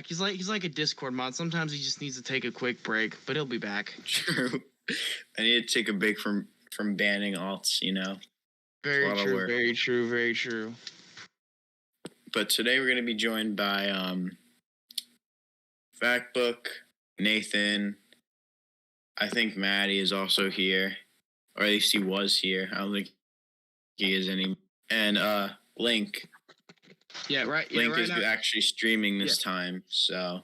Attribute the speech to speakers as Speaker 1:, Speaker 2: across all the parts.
Speaker 1: He's like a Discord mod. Sometimes he just needs to take a quick break, but he'll be back.
Speaker 2: True. I need to take a break from banning alts,
Speaker 1: Very true, very true, very true.
Speaker 2: But today we're going to be joined by Factbook, Nathan. I think Maddie is also here, or at least he was here. I don't think he is anymore. And Link.
Speaker 1: Yeah, right.
Speaker 2: Link is actually streaming this time, so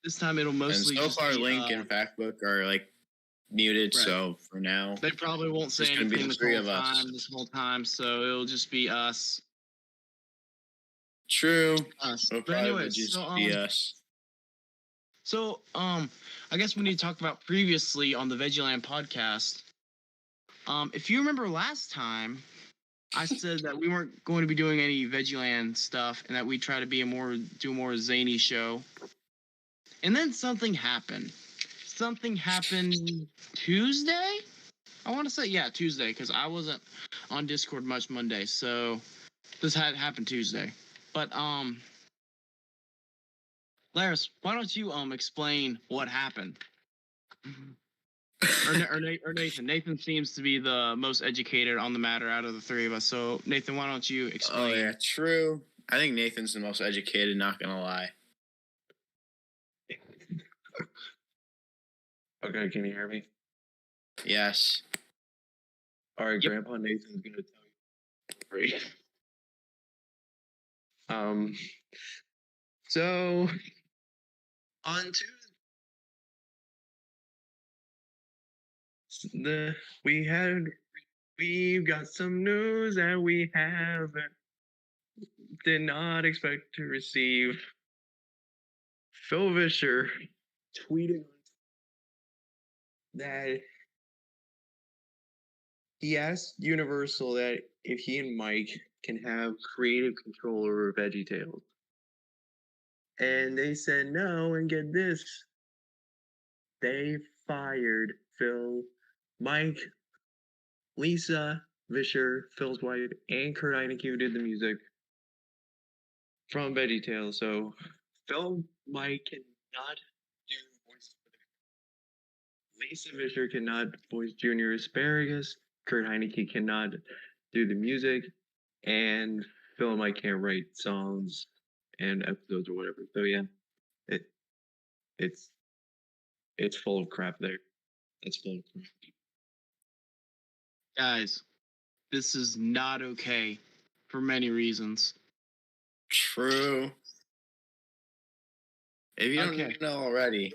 Speaker 1: this time it'll mostly.
Speaker 2: And so far, Link and Factbook are muted. Right. So for now,
Speaker 1: they probably won't say anything this whole time. So it'll just be us.
Speaker 2: True.
Speaker 1: Us.
Speaker 2: But anyway, just be us.
Speaker 1: So I guess we need to talk about previously on the VeggieLand podcast. If you remember last time, I said that we weren't going to be doing any VeggieLand stuff and that we'd try to be do a more zany show. And then something happened. Something happened Tuesday? I want to say, Tuesday, because I wasn't on Discord much Monday, so this had happened Tuesday. But, Laris, why don't you explain what happened? or Nathan. Nathan seems to be the most educated on the matter out of the three of us. So, Nathan, why don't you explain?
Speaker 2: Oh, yeah, true. I think Nathan's the most educated, not going to lie.
Speaker 3: Okay, can you hear me?
Speaker 2: Yes.
Speaker 3: All right, yep. Grandpa Nathan's going to tell you. So, on Tuesday, we've got some news that we did not expect to receive. Phil Vischer tweeted that he asked Universal that if he and Mike can have creative control over Veggietales. And they said no, and get this. They fired Phil, Mike, Lisa Vischer, Phil's wife, and Kurt Heineke, who did the music from Veggietales. So Phil, Mike cannot do voice. Lisa Vischer cannot voice Junior Asparagus. Kurt Heineke cannot do the music. And Phil and Mike can't write songs and episodes or whatever. So yeah, it's full of crap there. It's full of crap.
Speaker 1: Guys, this is not okay for many reasons.
Speaker 2: True. If you don't know already,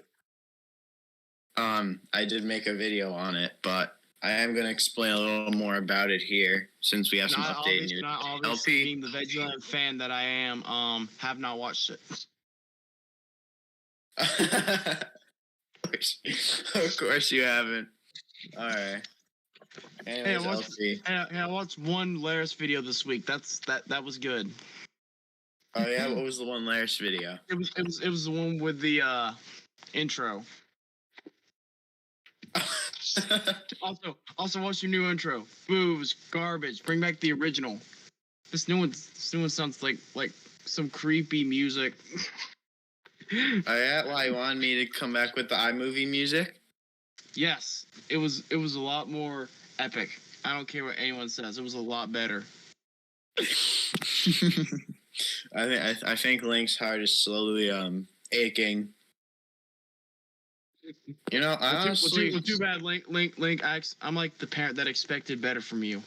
Speaker 2: I did make a video on it, but I am going to explain a little more about it here since we have some update news.
Speaker 1: Not obviously, being the VeggieLand fan that I am, have not watched it.
Speaker 2: Of course you haven't. All right. Anyways,
Speaker 1: I watched one Laris video this week. That was good.
Speaker 2: Oh yeah, what was the one Laris video?
Speaker 1: It was the one with the intro. Also watch your new intro. Booze, garbage. Bring back the original. This new one sounds like some creepy music.
Speaker 2: Oh yeah, why you wanted me to come back with the iMovie music?
Speaker 1: Yes, it was a lot more epic. I don't care what anyone says. It was a lot better.
Speaker 2: I think Link's heart is slowly aching. You know, I honestly...
Speaker 1: Well, too bad, Link. I'm like the parent that expected better from you.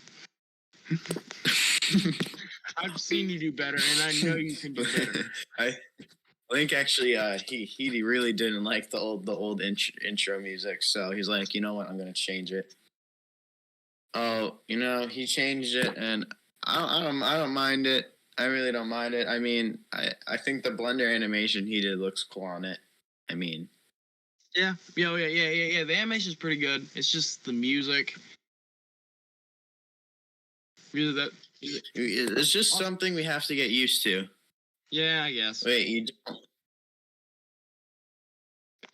Speaker 1: I've seen you do better, and I know you can do better.
Speaker 2: Link actually, he really didn't like the old intro music, so he's like, you know what, I'm gonna change it. Oh, he changed it, and I don't mind it. I really don't mind it. I mean, I think the Blender animation he did looks cool on it. I mean.
Speaker 1: Yeah. The animation's pretty good. It's just the music.
Speaker 2: It's just something we have to get used to.
Speaker 1: Yeah, I guess.
Speaker 2: Wait, you don't...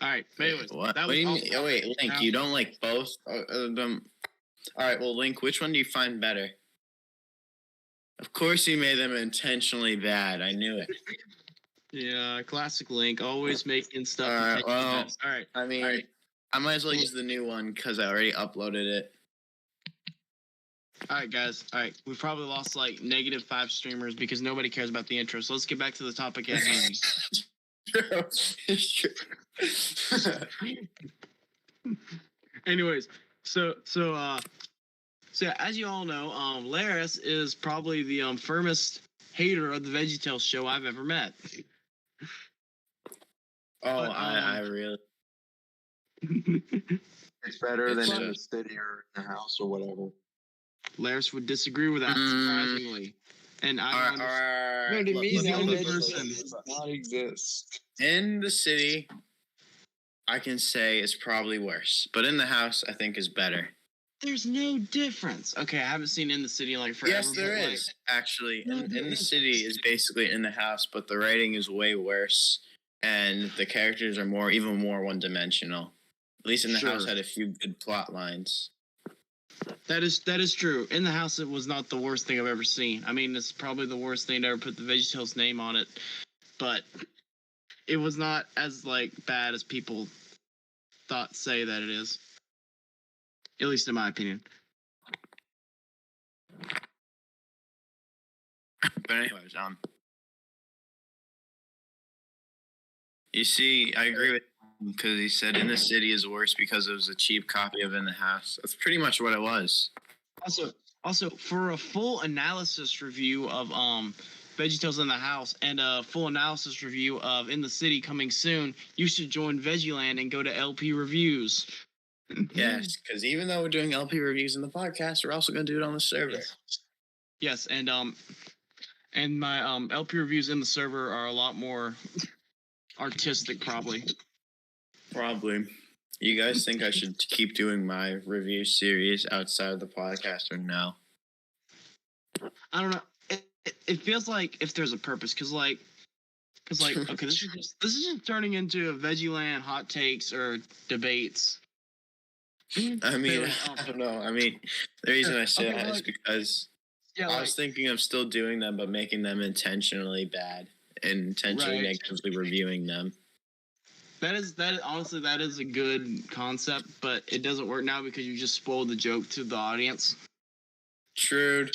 Speaker 1: All right, anyways.
Speaker 2: What do you mean? Oh, wait, Link, you don't like both of them? All right, well, Link, which one do you find better? Of course you made them intentionally bad. I knew it.
Speaker 1: Yeah, classic Link, always making stuff.
Speaker 2: All
Speaker 1: to
Speaker 2: right,
Speaker 1: take
Speaker 2: well,
Speaker 1: bets. All right.
Speaker 2: I mean, I might as well use the new one because I already uploaded it.
Speaker 1: All right, guys. All right, we've probably lost like -5 streamers because nobody cares about the intro. So let's get back to the topic at hand. Anyways, so yeah, as you all know, Laris is probably the firmest hater of the VeggieTales show I've ever met.
Speaker 2: Oh,
Speaker 1: But,
Speaker 2: I really.
Speaker 3: It's better
Speaker 2: It's
Speaker 3: than in the
Speaker 2: just-
Speaker 3: city or in the house or whatever.
Speaker 1: Laris would disagree with that, surprisingly. And I don't understand.
Speaker 3: No, to
Speaker 1: Look,
Speaker 3: me,
Speaker 1: look,
Speaker 3: that
Speaker 1: look,
Speaker 3: person
Speaker 1: look.
Speaker 3: does not exist.
Speaker 2: In the city, I can say is probably worse, but in the house, I think is better.
Speaker 1: There's no difference. Okay, I haven't seen In the City in like forever.
Speaker 2: Yes, there
Speaker 1: but,
Speaker 2: is actually.
Speaker 1: No,
Speaker 2: In
Speaker 1: there
Speaker 2: the
Speaker 1: isn't.
Speaker 2: city is basically in the house, but the writing is way worse, and the characters are even more one dimensional. At least in the house
Speaker 1: Sure.
Speaker 2: had a few good plot lines.
Speaker 1: That is true. In the House, it was not the worst thing I've ever seen. I mean, it's probably the worst thing to ever put the VeggieTales name on it, but it was not as like bad as people say that it is. At least in my opinion.
Speaker 2: But anyways, you see, I agree with him because he said in the city is worse because it was a cheap copy of In the House. That's pretty much what it was.
Speaker 1: Also, for a full analysis review of VeggieTales in the House and a full analysis review of In the City coming soon, you should join VeggieLand and go to LP Reviews.
Speaker 2: Yes, because even though we're doing LP reviews in the podcast, we're also going to do it on the server.
Speaker 1: Yes, and my LP reviews in the server are a lot more artistic, probably.
Speaker 2: Probably. You guys think I should keep doing my review series outside of the podcast or no?
Speaker 1: I don't know. It feels like if there's a purpose, because okay, this is just turning into a VeggieLand hot takes or debates.
Speaker 2: I mean, I don't know. I mean, the reason I say that is because I was thinking of still doing them, but making them intentionally bad and intentionally negatively reviewing them.
Speaker 1: That is honestly that is a good concept, but it doesn't work now because you just spoiled the joke to the audience.
Speaker 2: True.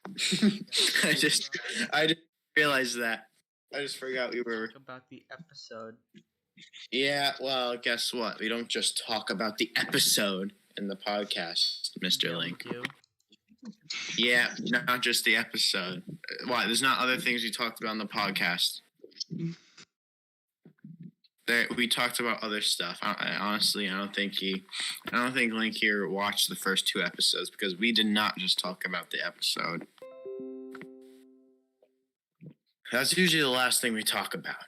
Speaker 2: I just realized that. I just forgot we were
Speaker 4: about the episode.
Speaker 2: Yeah, well, guess what? We don't just talk about the episode in the podcast, Mr.
Speaker 4: Yeah,
Speaker 2: Link.
Speaker 4: we do.
Speaker 2: Yeah, not just the episode. Why? There's not other things we talked about on the podcast. We talked about other stuff. Honestly, I don't think Link here watched the first 2 episodes because we did not just talk about the episode. That's usually the last thing we talk about.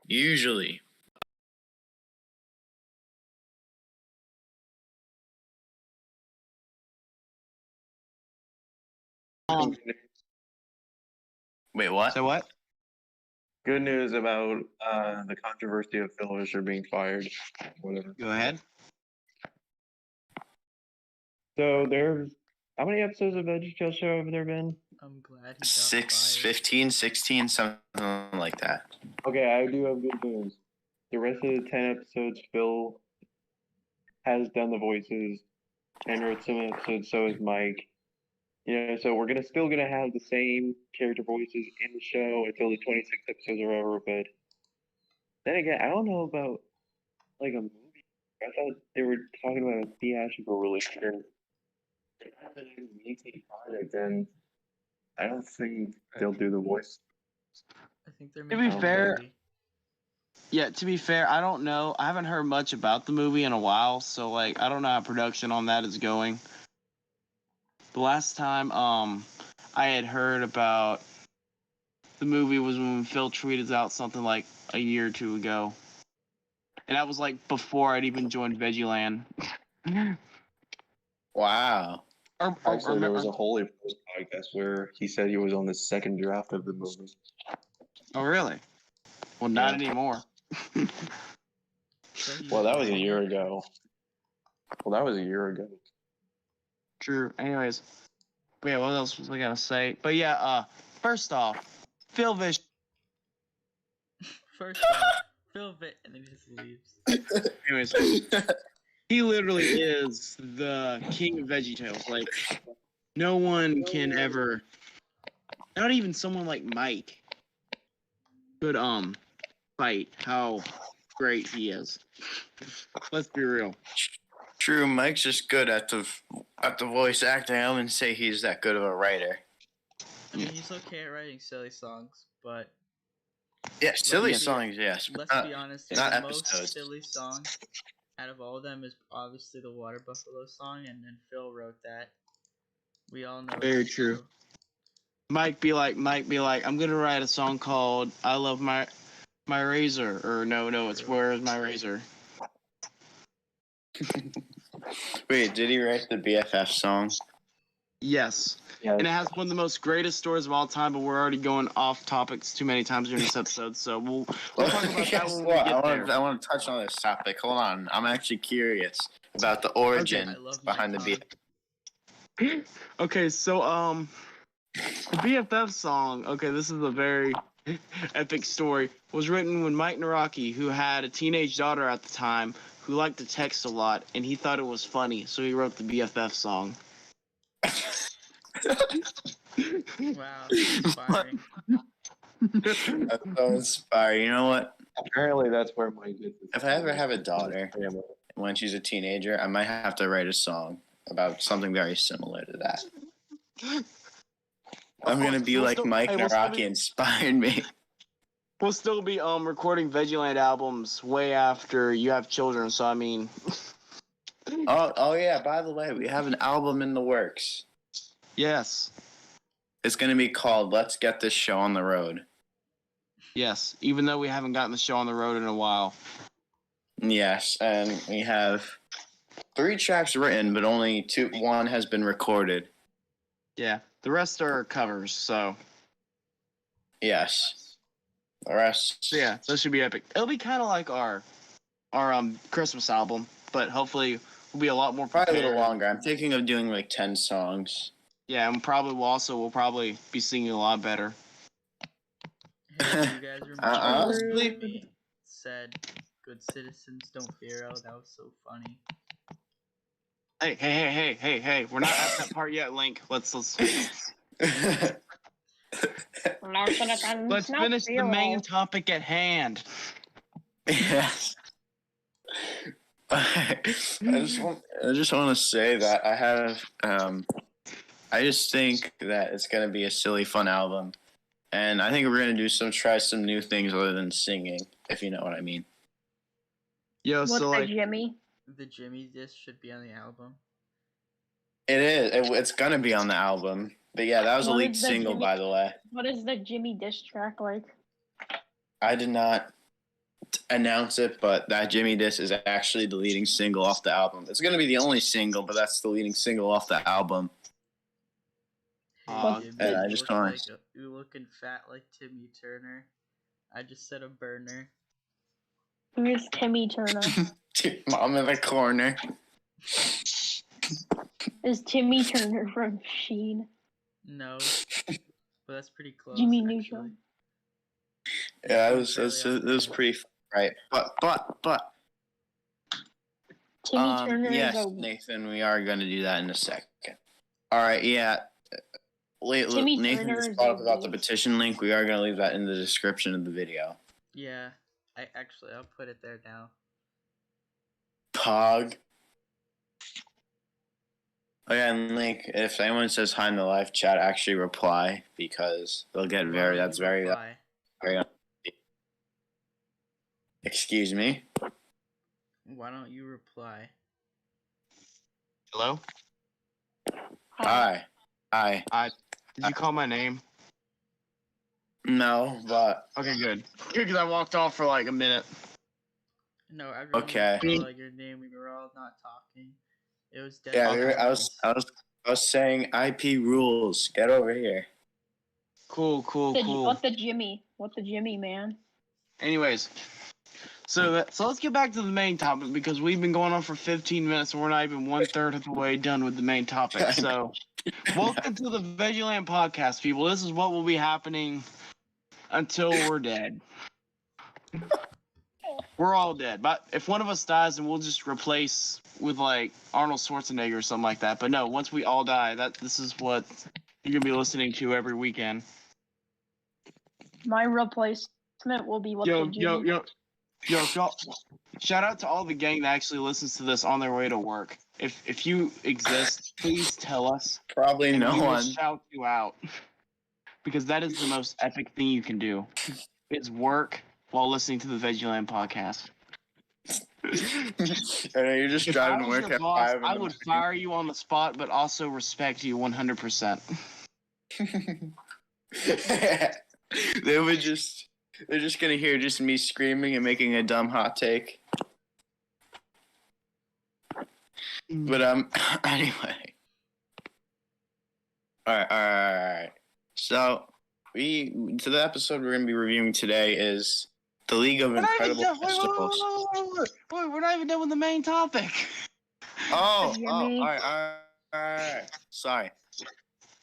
Speaker 2: Usually. Wait, what?
Speaker 1: So what?
Speaker 3: Good news about the controversy of Phil Vischer being fired. Whatever.
Speaker 1: Go ahead.
Speaker 3: So there's how many episodes of VeggieTales show have there been?
Speaker 4: I'm glad he got
Speaker 2: 6,
Speaker 4: fired.
Speaker 2: 15, 16, something like that.
Speaker 3: Okay, I do have good news. The rest of the 10 episodes, Phil has done the voices and wrote some episodes. So is Mike. So we're still gonna have the same character voices in the show until the 26 episodes are over. But then again, I don't know about like a movie. I thought they were talking about a theatrical release. If that's a unique project, then I don't think they'll do the voice.
Speaker 4: I think they're
Speaker 1: be
Speaker 4: making a
Speaker 1: fair-
Speaker 4: movie.
Speaker 1: Yeah, to be fair, I don't know. I haven't heard much about the movie in a while, so like I don't know how production on that is going. The last time I had heard about the movie was when Phil tweeted out something like a year or 2 ago. And that was like before I'd even joined VeggieLand.
Speaker 2: Wow.
Speaker 3: Actually, there was a Holy Post podcast where he said he was on the second draft of the movie.
Speaker 1: Oh really? Well, not
Speaker 3: Yeah.
Speaker 1: anymore.
Speaker 4: So he
Speaker 3: Well, that was a
Speaker 4: wrote
Speaker 3: year
Speaker 4: it.
Speaker 3: ago.
Speaker 1: True. Anyways, but yeah, what else was I gonna say? But yeah, first off, Phil Vischer
Speaker 4: First off, Phil bit and then he just leaves.
Speaker 1: Anyways, he literally is the king of VeggieTales. Like, no one can ever, not even someone like Mike, could fight how great he is. Let's be real.
Speaker 2: True, Mike's just good at the voice acting. I wouldn't say he's that good of a writer.
Speaker 4: I mean, he's okay at writing silly songs, but
Speaker 2: Yeah, silly
Speaker 4: be-
Speaker 2: songs, yes. But
Speaker 4: let's be honest,
Speaker 2: not
Speaker 4: the
Speaker 2: episodes.
Speaker 4: most silly song out of all of them is obviously the Water Buffalo song, and then Phil wrote that. We all know
Speaker 1: Very
Speaker 4: that's
Speaker 1: true. Mike be like, I'm gonna write a song called "I Love My Razor," or no, it's "Where's My Razor."
Speaker 2: Wait, did he write the BFF song?
Speaker 1: Yes,
Speaker 3: Yeah,
Speaker 1: and it has one of the most greatest stories of all time. But we're already going off topics too many times during this episode, so we'll talk about that
Speaker 2: Guess
Speaker 1: when
Speaker 2: what?
Speaker 1: we get there.
Speaker 2: I want to touch on this topic. Hold on, I'm actually curious about the origin
Speaker 4: I love
Speaker 2: behind the
Speaker 4: Mike
Speaker 2: BFF.
Speaker 1: Okay, so the BFF song. Okay, this is a very epic story. Was written when Mike Naraki, who had a teenage daughter at the time, who liked to text a lot, and he thought it was funny, so he wrote the BFF song.
Speaker 4: Wow, inspiring.
Speaker 2: That's so inspiring. You know what?
Speaker 3: apparently that's where Mike is.
Speaker 2: If I ever have a daughter,
Speaker 3: Family.
Speaker 2: when she's a teenager, I might have to write a song about something very similar to that. I'm gonna be like Mike Naraki inspired me.
Speaker 1: We'll still be recording VeggieLand albums way after you have children. So I mean,
Speaker 2: Oh yeah. By the way, we have an album in the works.
Speaker 1: yes,
Speaker 2: It's gonna be called "Let's Get This Show on the Road."
Speaker 1: yes. Even though we haven't gotten the show on the road in a while.
Speaker 2: Yes, and we have 3 tracks written, but only one has been recorded.
Speaker 1: Yeah, the rest are covers. So
Speaker 2: Yes. The rest.
Speaker 1: so yeah, this should be epic. It'll be kind of like our Christmas album, but hopefully we'll be a lot more prepared.
Speaker 2: Probably a little longer. I'm thinking of doing like 10 songs.
Speaker 1: Yeah, and we'll probably be singing a lot better.
Speaker 4: Hey, do you guys remember
Speaker 2: Honestly-
Speaker 4: when Jimmy said, "Good citizens don't fear." Oh, that was so funny.
Speaker 1: Hey! We're not at that part yet, Link. Let's finish the main topic at hand.
Speaker 2: Yes. I just want to say that I just think that it's gonna be a silly, fun album, and I think we're gonna try some new things other than singing, if you know what I mean.
Speaker 1: Yo,
Speaker 5: What's
Speaker 1: so
Speaker 5: the
Speaker 1: like,
Speaker 5: Jimmy?
Speaker 4: The Jimmy disc should be on the album.
Speaker 2: It is. It's gonna be on the album, but yeah, that was a
Speaker 5: What
Speaker 2: leaked
Speaker 5: is the
Speaker 2: single,
Speaker 5: Jimmy-
Speaker 2: by the way.
Speaker 5: What is the Jimmy diss track like?
Speaker 2: I did not announce it, but that Jimmy Diss is actually the leading single off the album. It's gonna be the only single, but that's the leading single off the album.
Speaker 1: Aw,
Speaker 4: Jimmy,
Speaker 2: and I
Speaker 4: you
Speaker 2: just
Speaker 4: look
Speaker 2: want-
Speaker 4: you looking fat like Timmy Turner. I just said a burner.
Speaker 5: Who is Timmy Turner?
Speaker 2: Mom in the corner.
Speaker 5: Is Timmy Turner from Sheen?
Speaker 4: No, but that's pretty close.
Speaker 5: Jimmy
Speaker 4: actually.
Speaker 5: Neutron.
Speaker 2: Yeah, it was pretty fun, right. But
Speaker 5: Timmy Turner
Speaker 2: yes,
Speaker 5: is a
Speaker 2: Nathan, we are gonna do that in a second. All right, yeah.
Speaker 5: Timmy
Speaker 2: Nathan
Speaker 5: Turner
Speaker 2: just
Speaker 5: is
Speaker 2: brought
Speaker 5: a
Speaker 2: up about the
Speaker 5: beast.
Speaker 2: petition link. We are gonna leave that in the description of the video.
Speaker 4: Yeah, I'll put it there now.
Speaker 2: Pog. Oh yeah, and Link, if anyone says hi in the live chat, actually reply because they'll get
Speaker 4: Why don't
Speaker 2: that's
Speaker 4: you
Speaker 2: very
Speaker 4: reply?
Speaker 2: Excuse me.
Speaker 4: Why don't you reply?
Speaker 1: hello?
Speaker 2: Hi.
Speaker 1: Did you call my name?
Speaker 2: No, but
Speaker 1: Okay, good. Good, because I walked off for like a minute.
Speaker 4: No, everyone
Speaker 2: Okay.
Speaker 4: was calling your name. We were all not talking. It was dead.
Speaker 2: yeah,
Speaker 4: silence.
Speaker 2: I was saying IP rules. Get over here.
Speaker 1: Cool.
Speaker 5: What the Jimmy? What the Jimmy, man?
Speaker 1: Anyways, so let's get back to the main topic because we've been going on for 15 minutes and we're not even 1/3 of the way done with the main topic. So, welcome to the VeggieLand podcast, people. This is what will be happening until we're dead. We're all dead. But if one of us dies, then we'll just replace with like Arnold Schwarzenegger or something like that. But no, once we all die, this is what you're gonna be listening to every weekend.
Speaker 5: My replacement will be what the Jimmy.
Speaker 1: Yo, shout out to all the gang that actually listens to this on their way to work. If you exist, please tell us.
Speaker 2: Probably
Speaker 1: And
Speaker 2: no
Speaker 1: we will
Speaker 2: one.
Speaker 1: shout you out. Because that is the most epic thing you can do. Is work while listening to the VeggieLand podcast.
Speaker 2: I know you're just driving to work
Speaker 1: your
Speaker 2: at
Speaker 1: boss,
Speaker 2: 5 in the
Speaker 1: I would fire you on the spot, but also respect you 100%.
Speaker 2: They're just gonna hear just me screaming and making a dumb hot take. But anyway. All right. So the episode we're gonna be reviewing today is the League of Incredible Vegetables.
Speaker 1: Wait, we're not even done with the main topic.
Speaker 2: All
Speaker 5: Jimmy.
Speaker 2: right. Sorry.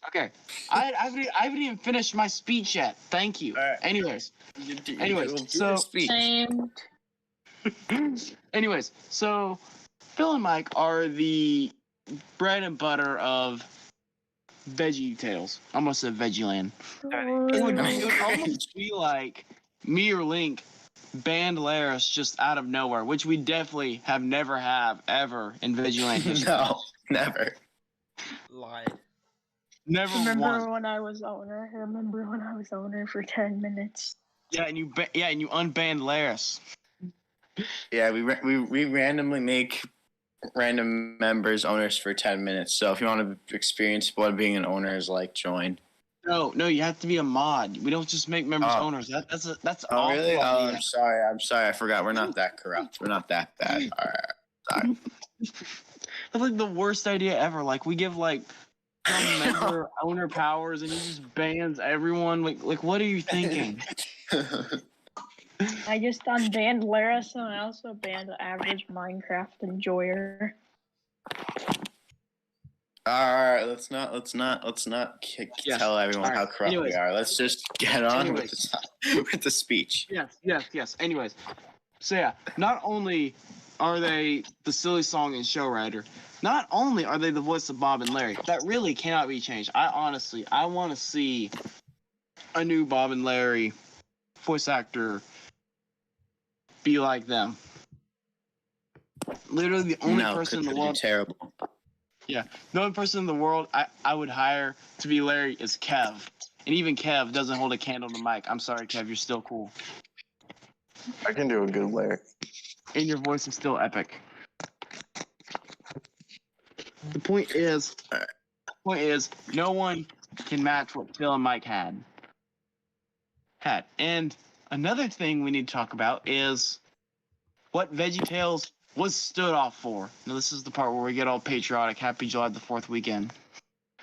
Speaker 1: Okay, I haven't even finished my speech yet. Thank you.
Speaker 2: All right.
Speaker 1: Anyways,
Speaker 2: so
Speaker 5: Same.
Speaker 1: anyways, so Phil and Mike are the bread and butter of Veggietales. I almost said VeggieLand. It would almost be like me or Link banned Laris just out of nowhere, which we definitely have never ever in VeggieLand history.
Speaker 2: No, never.
Speaker 4: Lied.
Speaker 1: Never
Speaker 5: Remember
Speaker 1: once.
Speaker 5: when I was owner? I remember when I was owner for 10 minutes.
Speaker 1: Yeah, and you unbanned Laris.
Speaker 2: Yeah, we randomly make random members owners for 10 minutes. So if you want to experience what being an owner is like, join.
Speaker 1: No, you have to be a mod. We don't just make members owners. That's
Speaker 2: Oh,
Speaker 1: awful
Speaker 2: really?
Speaker 1: idea.
Speaker 2: Oh, I'm sorry. I forgot. We're not that corrupt. We're not that bad. All right. Sorry.
Speaker 1: That's like the worst idea ever. Like we give like some member owner powers and he just bans everyone. Like what are you thinking?
Speaker 5: I just unbanned Laris and I also banned the average Minecraft enjoyer.
Speaker 2: All right, let's not tell everyone how corrupt we are. Let's just get on with the speech.
Speaker 1: Yes. Anyways, so yeah, not only are they the silly song and show writer, not only are they the voice of Bob and Larry. That really cannot be changed. I want to see a new Bob and Larry voice actor be like them. Literally the only person in the world.
Speaker 2: Terrible.
Speaker 1: Yeah, the only person in the world I would hire to be Larry is Kev. And even Kev doesn't hold a candle to Mike. I'm sorry, Kev, you're still cool.
Speaker 3: I can do a good Larry.
Speaker 1: And your voice is still epic. The point is, no one can match what Phil and Mike had. And another thing we need to talk about is what VeggieTales was stood off for. Now, this is the part where we get all patriotic. Happy July the 4th weekend.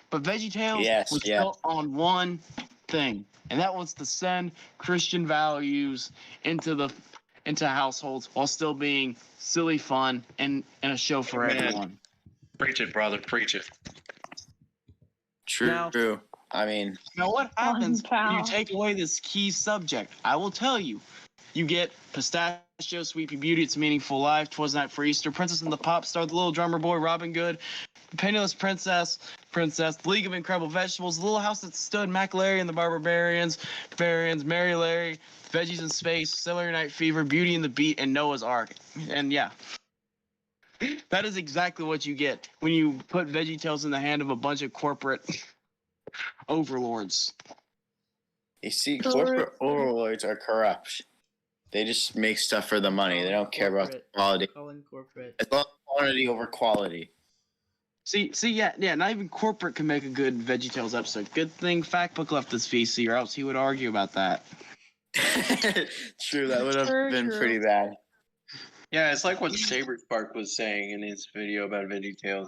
Speaker 1: But VeggieTales was built on one thing, and that was to send Christian values into households while still being silly fun and a show for everyone.
Speaker 3: Preach it, brother. Preach it.
Speaker 2: True. I mean,
Speaker 1: now what happens when you take away this key subject? I will tell you. You get Pistachio, Sweet Pea Beauty, It's a Meaningful Life, 'Twas the Night for Easter, Princess and the Pop Star, The Little Drummer Boy, Robin Good, Penniless Princess, The League of Incredible Vegetables, The Little House That Stood, Mac Larry and the Barbarians, Mary Larry, Veggies in Space, Celery Night Fever, Beauty and the Beat, and Noah's Ark. And yeah, that is exactly what you get when you put VeggieTales in the hand of a bunch of corporate overlords.
Speaker 2: You see, corporate overlords are corrupt. They just make stuff for the money. They don't care about the quality. It's all quantity over quality.
Speaker 1: See, yeah. Not even corporate can make a good VeggieTales episode. Good thing Factbook left this VC, or else he would argue about that.
Speaker 2: True, that would have been pretty bad.
Speaker 3: Yeah, it's like what Saber Spark was saying in his video about VeggieTales.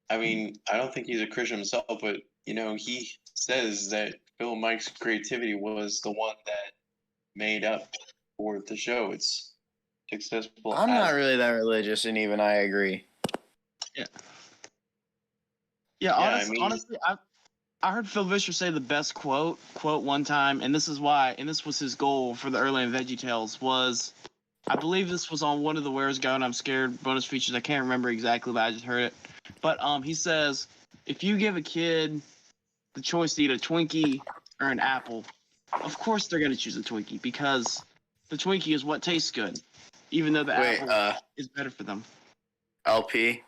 Speaker 3: I mean, I don't think he's a Christian himself, but he says that Phil and Mike's creativity was the one that made up for the show. It's successful.
Speaker 2: I'm not really that religious, and even I agree.
Speaker 1: Yeah. Honestly, I heard Phil Vischer say the best quote one time, and this is why, and this was his goal for the early in VeggieTales was, I believe this was on one of the Where's Go and I'm Scared bonus features. I can't remember exactly, but I just heard it. But he says, if you give a kid the choice to eat a Twinkie or an apple, of course they're going to choose a Twinkie because the Twinkie is what tastes good, even though the apple is better for them.
Speaker 2: LP,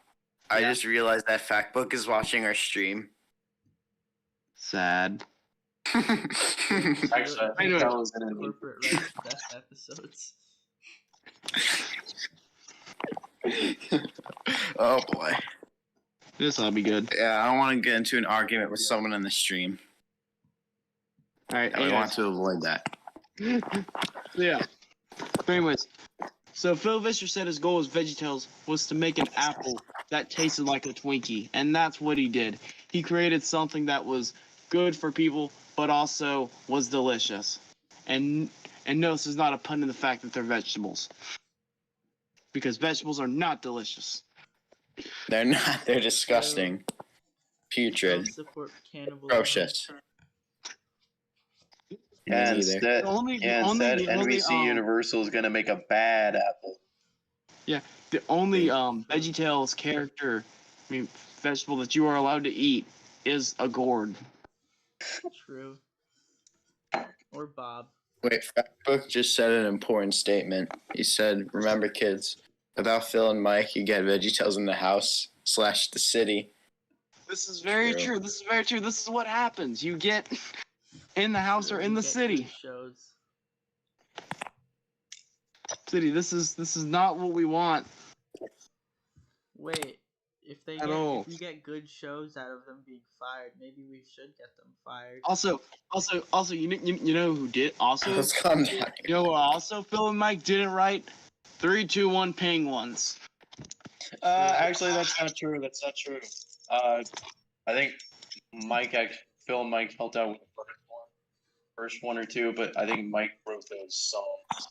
Speaker 2: I
Speaker 1: Yeah.
Speaker 2: just realized that Factbook is watching our stream.
Speaker 1: Sad.
Speaker 3: Actually, I think that was in a
Speaker 4: Corporate rights best episodes.
Speaker 2: Oh boy.
Speaker 1: This'll be good.
Speaker 2: Yeah, I don't want to get into an argument with someone on the stream.
Speaker 1: All right.
Speaker 2: I want to avoid that.
Speaker 1: Yeah. But anyways, so Phil Vischer said his goal with VeggieTales was to make an apple that tasted like a Twinkie, and that's what he did. He created something that was good for people, but also was delicious. And no, this is not a pun in the fact that they're vegetables, because vegetables are not delicious.
Speaker 2: They're not. They're disgusting. Putrid.
Speaker 4: Support cannibalism.
Speaker 2: Atrocious.
Speaker 3: Yeah,
Speaker 2: Me neither.
Speaker 3: instead,
Speaker 1: The only
Speaker 3: NBC Universal is gonna make a bad apple.
Speaker 1: Yeah, the only VeggieTales character, vegetable that you are allowed to eat is a gourd.
Speaker 4: True. Or Bob.
Speaker 2: Wait, Factbook just said an important statement. He said, remember kids, without Phil and Mike, you get VeggieTales in the house / the city.
Speaker 1: This is very true. This is very true. This is what happens. You get in the house or in the city.
Speaker 4: Shows.
Speaker 1: City. This is not what we want.
Speaker 4: Wait, if you get good shows out of them being fired, maybe we should get them fired.
Speaker 1: Also, you know who did also?
Speaker 2: Let's calm down.
Speaker 1: You know what? Also, Phil and Mike didn't write 3, 2, 1 penguins.
Speaker 3: Actually, that's not true. That's not true. I think Phil and Mike helped out with the first one or two, but I think Mike wrote those songs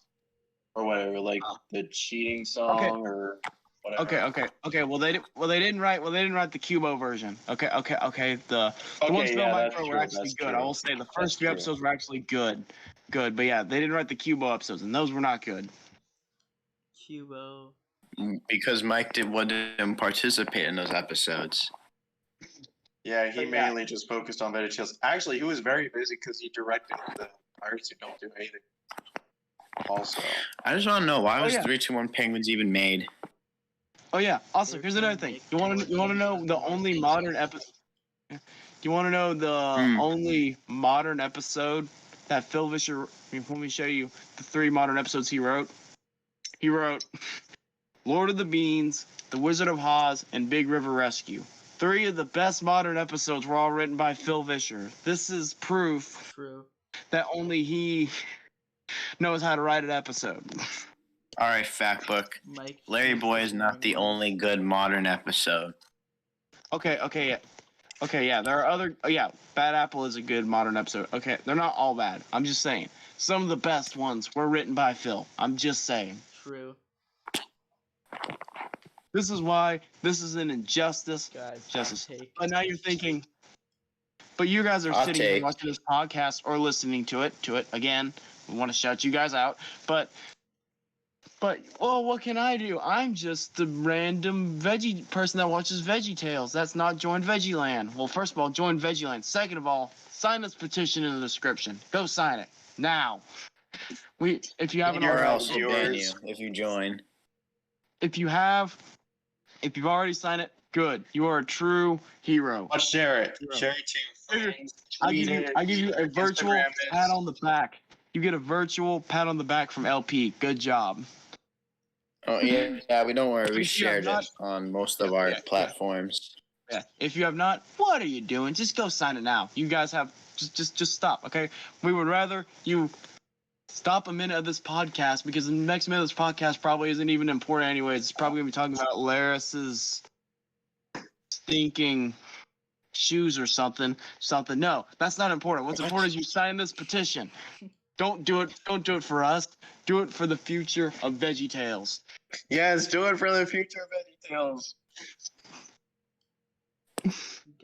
Speaker 3: or whatever, like the cheating song or whatever.
Speaker 1: Okay. Well, they didn't write the Cubo version. Okay. The ones Phil and Mike wrote were actually good. I will say the first few episodes were actually good. But yeah, they didn't write the Cubo episodes, and those were not good.
Speaker 4: Cubo.
Speaker 2: Because Mike wouldn't participate in those episodes.
Speaker 3: Yeah, he mainly just focused on VeggieTales. Actually, he was very busy because he directed the Pirates Who Don't Do Anything. Also,
Speaker 2: I just want to know why was 3, 2, 1 Penguins even made?
Speaker 1: Oh yeah. Also, here's another thing. You want to know the only modern episode? You want to know the only modern episode that Phil Vischer? Let me show you the 3 modern episodes he wrote. He wrote Lord of the Beans, The Wizard of Oz, and Big River Rescue. 3 of the best modern episodes were all written by Phil Vischer. This is proof that only he knows how to write an episode.
Speaker 2: All right, Factbook. Larry Boy is not the only good modern episode.
Speaker 1: Okay, yeah. There are other. Bad Apple is a good modern episode. Okay, they're not all bad. I'm just saying. Some of the best ones were written by Phil. I'm just saying.
Speaker 4: True.
Speaker 1: This is why this is an injustice.
Speaker 4: Justice.
Speaker 1: But now you're thinking. But you guys are sitting here watching this podcast or listening to it. Again, we want to shout you guys out. But what can I do? I'm just the random veggie person that watches VeggieTales. That's not join VeggieLand. Well, first of all, join VeggieLand. Second of all, sign this petition in the description. Go sign it now. If you haven't already,
Speaker 2: or else we'll ban you if you join.
Speaker 1: If you've already signed it, good. You are a true hero.
Speaker 3: I'll share it. Share it too.
Speaker 1: I give you a virtual pat on the back. You get a virtual pat on the back from LP. Good job.
Speaker 2: Oh yeah, we don't worry. We shared it on most of our platforms.
Speaker 1: Yeah. If you have not, what are you doing? Just go sign it now. You guys have just stop, okay? We would rather you stop a minute of this podcast because the next minute of this podcast probably isn't even important anyways. It's probably gonna be talking about Laris's stinking shoes or something. No, that's not important. What's important is you sign this petition. Don't do it for us. Do it for the future of VeggieTales.
Speaker 3: Yes, do it for the future of VeggieTales.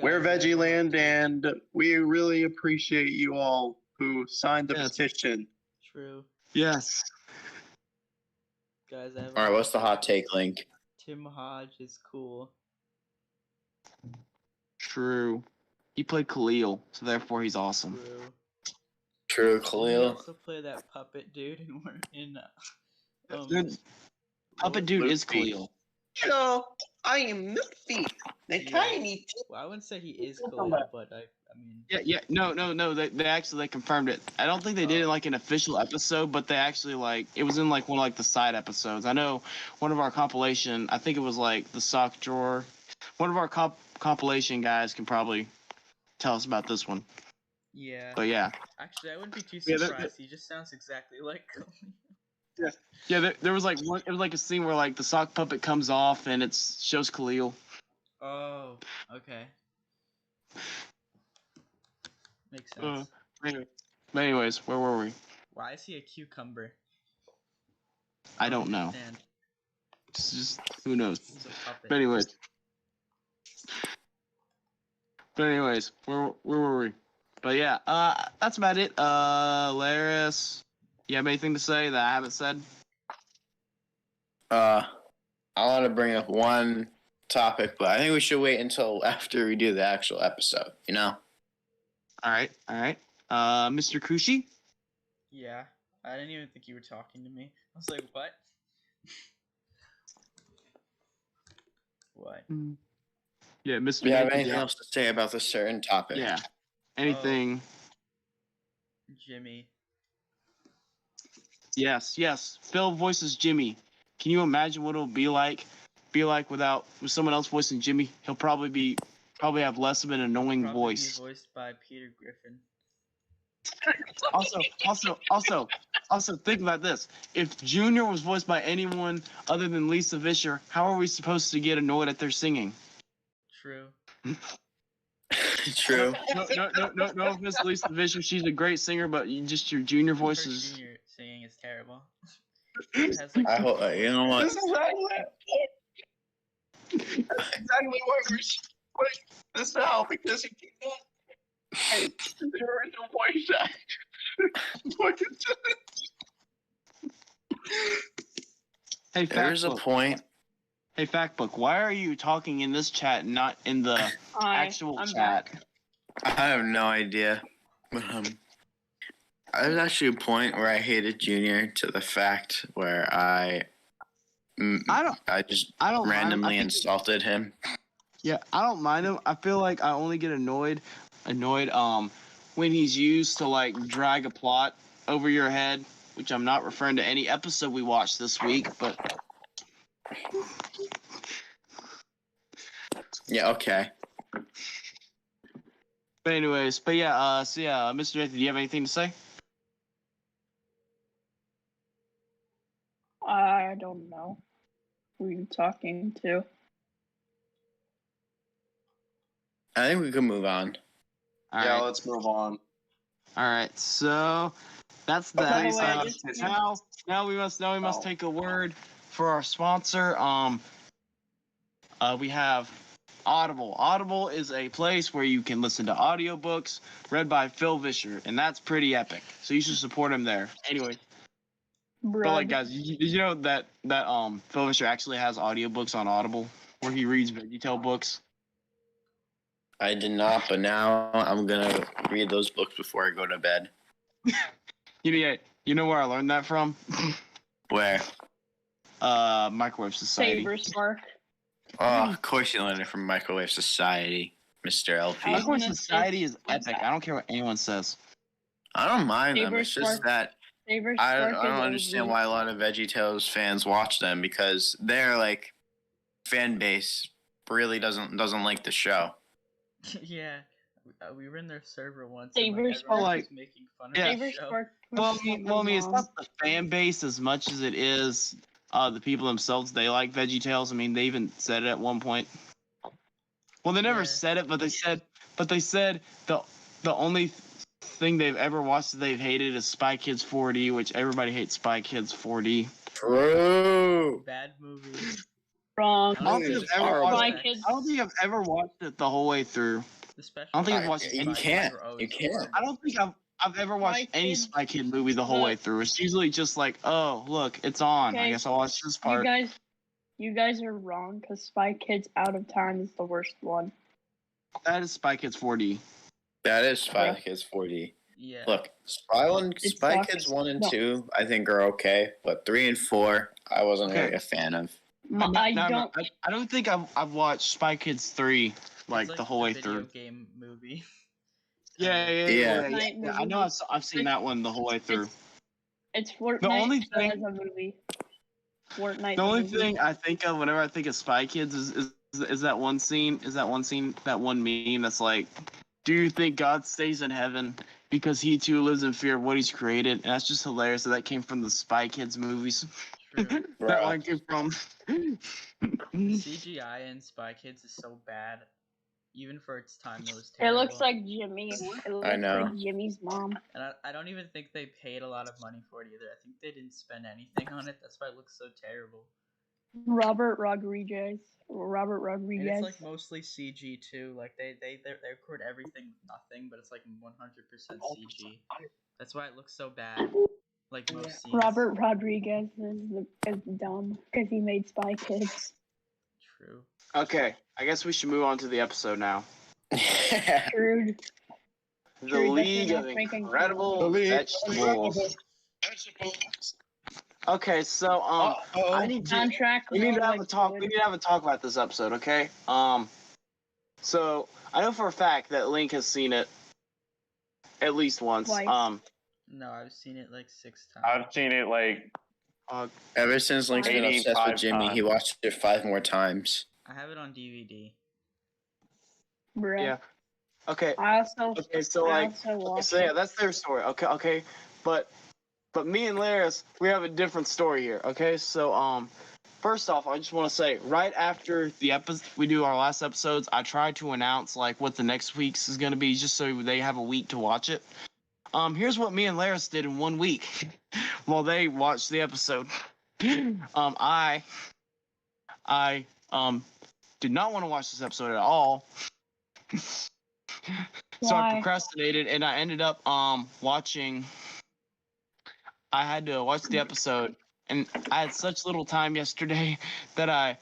Speaker 3: We're
Speaker 4: Guys, I have a hot
Speaker 3: VeggieLand,
Speaker 4: take.
Speaker 3: and we really appreciate you all who signed the
Speaker 1: Yes.
Speaker 3: petition.
Speaker 4: True.
Speaker 1: Yes.
Speaker 4: Guys, I have a
Speaker 2: All right, what's the hot take, Link?
Speaker 4: Tim Hodge is cool.
Speaker 1: True. He played Khalil, so therefore he's awesome.
Speaker 4: True.
Speaker 2: True,
Speaker 4: Did he
Speaker 2: Khalil.
Speaker 4: also play that puppet dude in
Speaker 1: Dude, Puppet Dude is
Speaker 3: Luffy.
Speaker 1: Khalil.
Speaker 3: Hello, I am Luffy, the
Speaker 4: Yeah.
Speaker 3: tiny.
Speaker 4: Well, I wouldn't say he is Khalil, but I mean.
Speaker 1: Yeah. No. They actually confirmed it. I don't think they did it like an official episode, but they actually it was in like one of like the side episodes. I know one of our compilation. I think it was like the sock drawer. One of our compilation guys can probably tell us about this one.
Speaker 4: Yeah.
Speaker 1: But yeah.
Speaker 4: Actually, I wouldn't be too
Speaker 1: Yeah,
Speaker 4: surprised. He just sounds exactly like Khalil.
Speaker 1: Yeah, there was like one. It was like a scene where like the sock puppet comes off and it shows Khalil.
Speaker 4: Oh, okay. Makes sense.
Speaker 1: But anyways, where were we?
Speaker 4: Why is he a cucumber?
Speaker 1: I don't know.
Speaker 4: understand.
Speaker 1: It's just who knows.
Speaker 4: He's a puppet.
Speaker 1: But anyways, where were we? But yeah, that's about it. Laris, you have anything to say that I haven't said?
Speaker 2: I want to bring up one topic, but I think we should wait until after we do the actual episode. You know?
Speaker 1: All right. Mr. Kushi?
Speaker 4: Yeah, I didn't even think you were talking to me. I was like, what? What?
Speaker 1: Yeah, Mr.
Speaker 2: Do you have
Speaker 1: Nathan,
Speaker 2: anything else to say about this certain topic?
Speaker 1: Yeah. Anything?
Speaker 4: Jimmy.
Speaker 1: Yes. Phil voices Jimmy. Can you imagine what it'll be like with someone else voicing Jimmy? He'll probably have less of an annoying
Speaker 4: Probably
Speaker 1: voice.
Speaker 4: be voiced by Peter Griffin.
Speaker 1: Also, think about this. If Junior was voiced by anyone other than Lisa Fisher, how are we supposed to get annoyed at their singing?
Speaker 4: True.
Speaker 2: True.
Speaker 1: No offense to Lisa Fisher. She's a great singer, but your Junior voice
Speaker 4: Her
Speaker 1: is...
Speaker 4: junior singing is terrible. It has, like,
Speaker 2: I hope you know what.
Speaker 3: This is exactly why we're putting this out, because if you don't, there is a voice actor.
Speaker 1: Hey,
Speaker 2: There's a
Speaker 1: Factbook.
Speaker 2: point.
Speaker 1: Hey, Factbook. Why are you talking in this chat, not in the actual
Speaker 5: I'm
Speaker 1: chat?
Speaker 5: back.
Speaker 2: I have no idea. But there's actually a point where I hated Junior to the fact where I just
Speaker 1: I don't mind him.
Speaker 2: randomly
Speaker 1: I think
Speaker 2: insulted him.
Speaker 1: Yeah, I don't mind him. I feel like I only get annoyed when he's used to like drag a plot over your head, which I'm not referring to any episode we watched this week, but
Speaker 2: Yeah, okay.
Speaker 1: But anyways, Mr. Nathan, do you have anything to say?
Speaker 5: I don't know who you talking to.
Speaker 2: I think we can move on.
Speaker 1: All
Speaker 3: Yeah,
Speaker 1: right.
Speaker 3: let's move on.
Speaker 1: All right. So that's
Speaker 3: Okay,
Speaker 1: that.
Speaker 5: so I just-
Speaker 1: Now we must take a word for our sponsor. We have Audible. Audible is a place where you can listen to audiobooks read by Phil Vischer, and that's pretty epic. So you should support him there. Anyway, but like guys, did you know that Phil Vischer actually has audiobooks on Audible where he reads VeggieTale books?
Speaker 2: I did not, but now I'm gonna read those books before I go to bed.
Speaker 1: You know where I learned that from?
Speaker 2: Where?
Speaker 1: Microwave Society.
Speaker 5: Saber Spark.
Speaker 2: Oh, of course you learned it from Microwave Society, Mr. LP.
Speaker 5: I-
Speaker 1: Microwave
Speaker 5: gonna
Speaker 1: Society
Speaker 5: say-
Speaker 1: is epic. I don't care what anyone says.
Speaker 2: I don't mind them.
Speaker 5: Saber
Speaker 2: It's just
Speaker 5: Spark-
Speaker 2: that
Speaker 5: Saber
Speaker 2: I
Speaker 5: Spark
Speaker 2: don't
Speaker 5: is
Speaker 2: understand
Speaker 5: OG.
Speaker 2: why a lot of VeggieTales fans watch them, because their like fan base really doesn't like the show.
Speaker 4: Yeah, we were in their server once.
Speaker 5: Saber
Speaker 4: and, like,
Speaker 5: Spark.
Speaker 4: everyone was making fun of
Speaker 1: Yeah.
Speaker 4: the
Speaker 5: Saber
Speaker 4: show.
Speaker 5: Spark.
Speaker 1: Well, I mean, it's not the fan base as much as it is the people themselves. They like VeggieTales. I mean, they even said it at one point. Well, they never
Speaker 4: Yeah.
Speaker 1: said it, but they said the only thing they've ever watched that they've hated is Spy Kids 4D, which everybody hates Spy Kids 4D.
Speaker 2: True.
Speaker 4: Bad movie.
Speaker 5: Wrong.
Speaker 1: I don't think
Speaker 2: It's
Speaker 1: I've ever
Speaker 2: horrible.
Speaker 1: watched.
Speaker 5: Spy Kids.
Speaker 1: I don't think I've ever watched it the whole way through.
Speaker 4: The special.
Speaker 1: I don't think I've
Speaker 2: I-
Speaker 1: watched
Speaker 2: you
Speaker 1: any.
Speaker 2: can't.
Speaker 4: Were
Speaker 2: You
Speaker 4: always
Speaker 2: can't.
Speaker 4: horrible.
Speaker 1: I don't think I've ever watched
Speaker 5: Spy
Speaker 1: any
Speaker 5: Kids,
Speaker 1: Spy Kid movie the whole
Speaker 5: look.
Speaker 1: way through. It's usually just like, oh, look, it's on. I
Speaker 5: Okay,
Speaker 1: guess I'll watch this
Speaker 5: You
Speaker 1: part.
Speaker 5: guys are wrong because Spy Kids Out of Time is the worst one.
Speaker 1: That is Spy Kids 4D.
Speaker 2: That is Spy
Speaker 5: Yeah.
Speaker 2: Kids 4D.
Speaker 4: Yeah.
Speaker 2: Look,
Speaker 5: It
Speaker 2: Spy
Speaker 5: sucks.
Speaker 2: Kids 1 and
Speaker 5: No.
Speaker 2: 2, I think are okay, but 3 and 4, I wasn't
Speaker 1: Okay.
Speaker 2: really a fan of.
Speaker 1: I don't think I've watched Spy Kids 3 like
Speaker 4: It's
Speaker 1: the whole way
Speaker 4: video
Speaker 1: through.
Speaker 4: game movie.
Speaker 1: Yeah.
Speaker 2: Yeah.
Speaker 5: Fortnite
Speaker 1: I know
Speaker 5: movie.
Speaker 1: I've seen that one the whole way through.
Speaker 5: It's Fortnite.
Speaker 1: The only
Speaker 5: but
Speaker 1: thing-
Speaker 5: as a movie. Fortnite.
Speaker 1: The only
Speaker 5: movie.
Speaker 1: thing I think of whenever I think of Spy Kids is that one scene, that one meme that's like, do you think God stays in heaven because he too lives in fear of what he's created? And that's just hilarious that came from the Spy Kids movies.
Speaker 4: True.
Speaker 1: That
Speaker 2: Bruh.
Speaker 1: line came from.
Speaker 4: The CGI in Spy Kids is so bad. Even for its time, it was
Speaker 5: It
Speaker 4: terrible.
Speaker 5: looks like Jimmy. It looks
Speaker 2: know.
Speaker 5: like Jimmy's mom.
Speaker 4: And I don't even think they paid a lot of money for it either. I think they didn't spend anything on it. That's why it looks so terrible.
Speaker 5: Robert Rodriguez.
Speaker 4: And it's like mostly CG too. Like they record everything with nothing, but it's like 100% CG. That's why it looks so bad. Like most scenes.
Speaker 5: Robert Rodriguez is dumb because he made Spy Kids.
Speaker 4: True.
Speaker 1: Okay, I guess we should move on to the episode now.
Speaker 5: Screwed.
Speaker 1: The
Speaker 5: True,
Speaker 1: League of
Speaker 5: that's freaking
Speaker 1: Incredible
Speaker 2: cool.
Speaker 1: Vegetables. Okay, so I need to.
Speaker 5: Soundtrack.
Speaker 1: We need to have a
Speaker 5: was
Speaker 1: talk.
Speaker 5: good.
Speaker 1: We need to have a talk about this episode, okay? So I know for a fact that Link has seen it at least once.
Speaker 5: Twice.
Speaker 4: No, I've seen it like 6 times.
Speaker 6: I've seen it like
Speaker 2: Ever since Link's been obsessed
Speaker 6: 85
Speaker 2: with Jimmy, he
Speaker 6: times.
Speaker 2: watched it 5 more times.
Speaker 4: I have it on DVD.
Speaker 5: Bruh.
Speaker 1: Yeah. Okay.
Speaker 5: I also.
Speaker 1: Okay. So like.
Speaker 5: I also
Speaker 1: Okay,
Speaker 5: watched
Speaker 1: so yeah,
Speaker 5: it.
Speaker 1: that's their story. Okay. But me and Laris, we have a different story here. Okay. So first off, I just want to say right after the episode we do our last episodes, I tried to announce like what the next week's is gonna be, just so they have a week to watch it. Here's what me and Laris did in 1 week while they watched the episode. I did not want to watch this episode at all. So I
Speaker 5: Why?
Speaker 1: procrastinated and I ended up watching. I had to watch the episode and I had such little time yesterday that I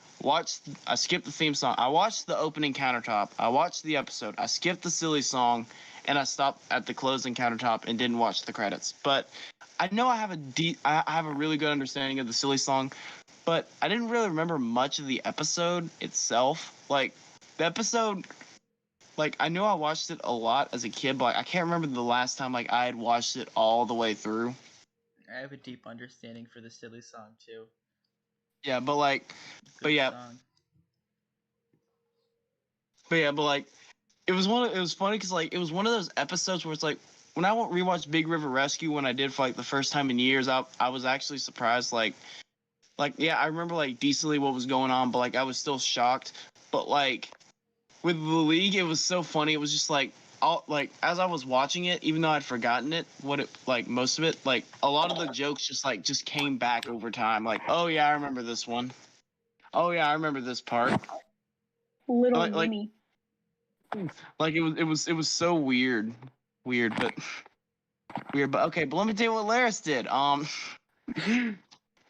Speaker 1: skipped the theme song. I watched the opening countertop. I watched the episode. I skipped the silly song and I stopped at the closing countertop and didn't watch the credits. But I know I have a really good understanding of the silly song, but I didn't really remember much of the episode itself. Like the episode, like I know I watched it a lot as a kid, but I can't remember the last time like I had watched it all the way through.
Speaker 4: I have a deep understanding for the silly song too.
Speaker 1: Yeah, but like,
Speaker 4: Good
Speaker 1: yeah.
Speaker 4: song.
Speaker 1: but like, it was funny because like it was one of those episodes where it's like when I rewatched Big River Rescue when I did for like the first time in years, I was actually surprised. Like yeah, I remember like decently what was going on, but like I was still shocked. But like with the League, it was so funny. It was just like as I was watching it, even though I'd forgotten it, most of it, like a lot of the jokes just came back over time. Like, oh yeah, I remember this one. Oh yeah, I remember this part.
Speaker 5: Little
Speaker 1: like-
Speaker 5: Jimmy.
Speaker 1: Like it was so weird, but okay. But let me tell you what Laris did.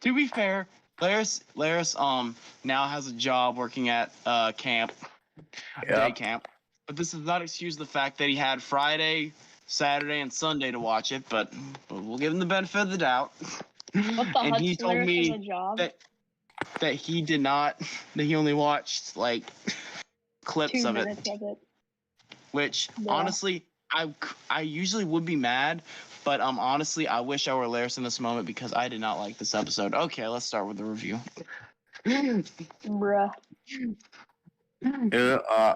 Speaker 1: To be fair, Laris now has a job working at camp, day camp. But this does not excuse the fact that he had Friday, Saturday, and Sunday to watch it. But we'll give him the benefit of the doubt.
Speaker 5: What the
Speaker 1: And
Speaker 5: heck?
Speaker 1: he told me
Speaker 5: a job?
Speaker 1: that he did not. That he only watched like clips
Speaker 5: 2
Speaker 1: of it.
Speaker 5: minutes of it.
Speaker 1: Which
Speaker 5: Yeah.
Speaker 1: honestly, I usually would be mad, but honestly, I wish I were Laris in this moment because I did not like this episode. Okay, let's start with the review.
Speaker 5: Bruh.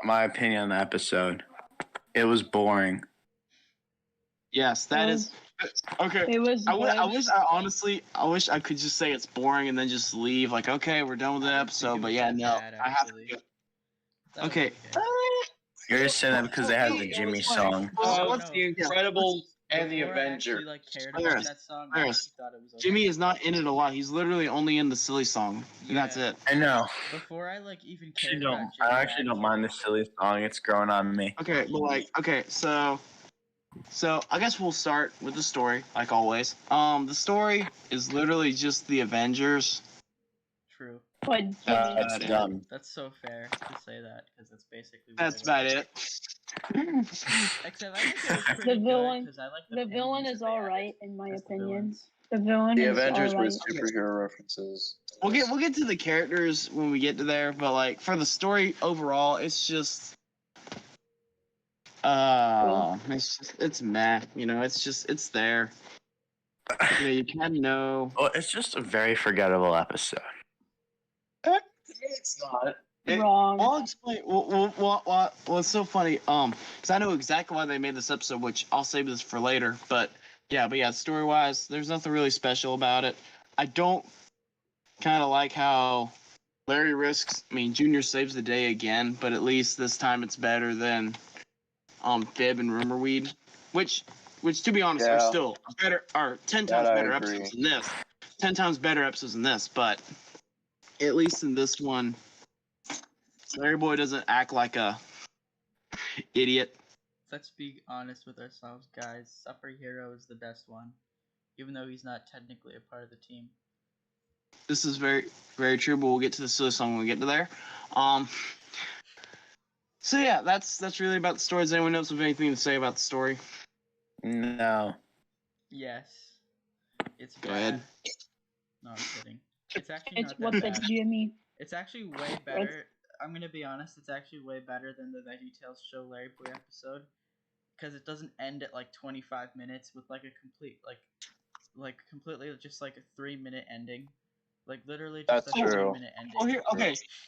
Speaker 2: My opinion on the episode, it was boring.
Speaker 1: Yes, that is okay.
Speaker 5: It was.
Speaker 1: I
Speaker 5: good.
Speaker 1: wish I could just say it's boring and then just leave. Like, okay, we're done with the
Speaker 4: I don't think
Speaker 1: episode.
Speaker 4: it
Speaker 1: But
Speaker 4: was
Speaker 1: yeah,
Speaker 4: that
Speaker 1: no,
Speaker 4: bad,
Speaker 1: I have
Speaker 4: actually.
Speaker 1: to.
Speaker 4: That was
Speaker 1: Okay.
Speaker 2: You're just saying that because they had the Jimmy song.
Speaker 1: Well,
Speaker 4: Oh,
Speaker 1: what's
Speaker 4: no.
Speaker 3: the Incredibles
Speaker 2: And the
Speaker 4: before I
Speaker 2: Avenger.
Speaker 4: actually like cared about
Speaker 1: Iris,
Speaker 4: that song, I
Speaker 1: Iris.
Speaker 4: actually thought it was okay.
Speaker 1: Jimmy is not in it a lot. He's literally only in the silly song, and that's
Speaker 4: Yeah.
Speaker 1: it.
Speaker 2: I know.
Speaker 4: Before I like even
Speaker 2: I
Speaker 4: cared
Speaker 2: don't.
Speaker 4: about Jimmy,
Speaker 2: I actually don't mind the silly song. It's growing on me.
Speaker 1: Okay, but like, okay, so I guess we'll start with the story, like always. The story is literally just the Avengers.
Speaker 4: True.
Speaker 5: But Jimmy,
Speaker 2: That's
Speaker 1: it.
Speaker 2: done.
Speaker 4: That's so fair to say that because that's basically. What
Speaker 1: That's
Speaker 4: it
Speaker 1: about
Speaker 4: is.
Speaker 1: it.
Speaker 4: Except I think it was pretty
Speaker 5: villain-
Speaker 4: good because I like
Speaker 5: the villain
Speaker 4: penguins
Speaker 5: is
Speaker 4: that they added
Speaker 5: alright in my
Speaker 4: as the
Speaker 5: opinion.
Speaker 4: villains.
Speaker 5: The villain
Speaker 3: The
Speaker 5: is
Speaker 3: Avengers
Speaker 5: alright.
Speaker 3: with superhero references.
Speaker 1: We'll get to the characters when we get to there, but like for the story overall, it's just it's meh, it's there. You kind of know.
Speaker 2: Well, it's just a very forgettable episode.
Speaker 1: It's not.
Speaker 5: Wrong.
Speaker 1: I'll explain. Well, it's so funny. Because I know exactly why they made this episode, which I'll save this for later. But yeah, story wise, there's nothing really special about it. I don't kind of like how Larry risks. I mean, Junior saves the day again, but at least this time it's better than Fib and Rumorweed, which to be honest are still better, are 10 times better episodes than this. 10 times better episodes than this, but at least in this one, Larry Boy doesn't act like a idiot.
Speaker 4: Let's be honest with ourselves, guys. Superhero is the best one, even though he's not technically a part of the team.
Speaker 1: This is very, very true, but we'll get to the silly song when we get to there. So yeah, that's really about the story. Does anyone else have anything to say about the story?
Speaker 2: No.
Speaker 4: Yes. It's
Speaker 1: Go
Speaker 4: bad.
Speaker 1: ahead.
Speaker 4: No, I'm kidding. It's actually
Speaker 5: It's
Speaker 4: not
Speaker 5: what
Speaker 4: that
Speaker 5: the
Speaker 4: bad.
Speaker 5: Jimmy.
Speaker 4: It's actually way better. I'm gonna be honest. It's actually way better than the VeggieTales show Larry Boy episode, because it doesn't end at like 25 minutes with like a complete like completely just like a 3-minute ending, like literally just
Speaker 3: That's
Speaker 4: a
Speaker 3: true.
Speaker 4: 3-minute ending.
Speaker 1: Oh,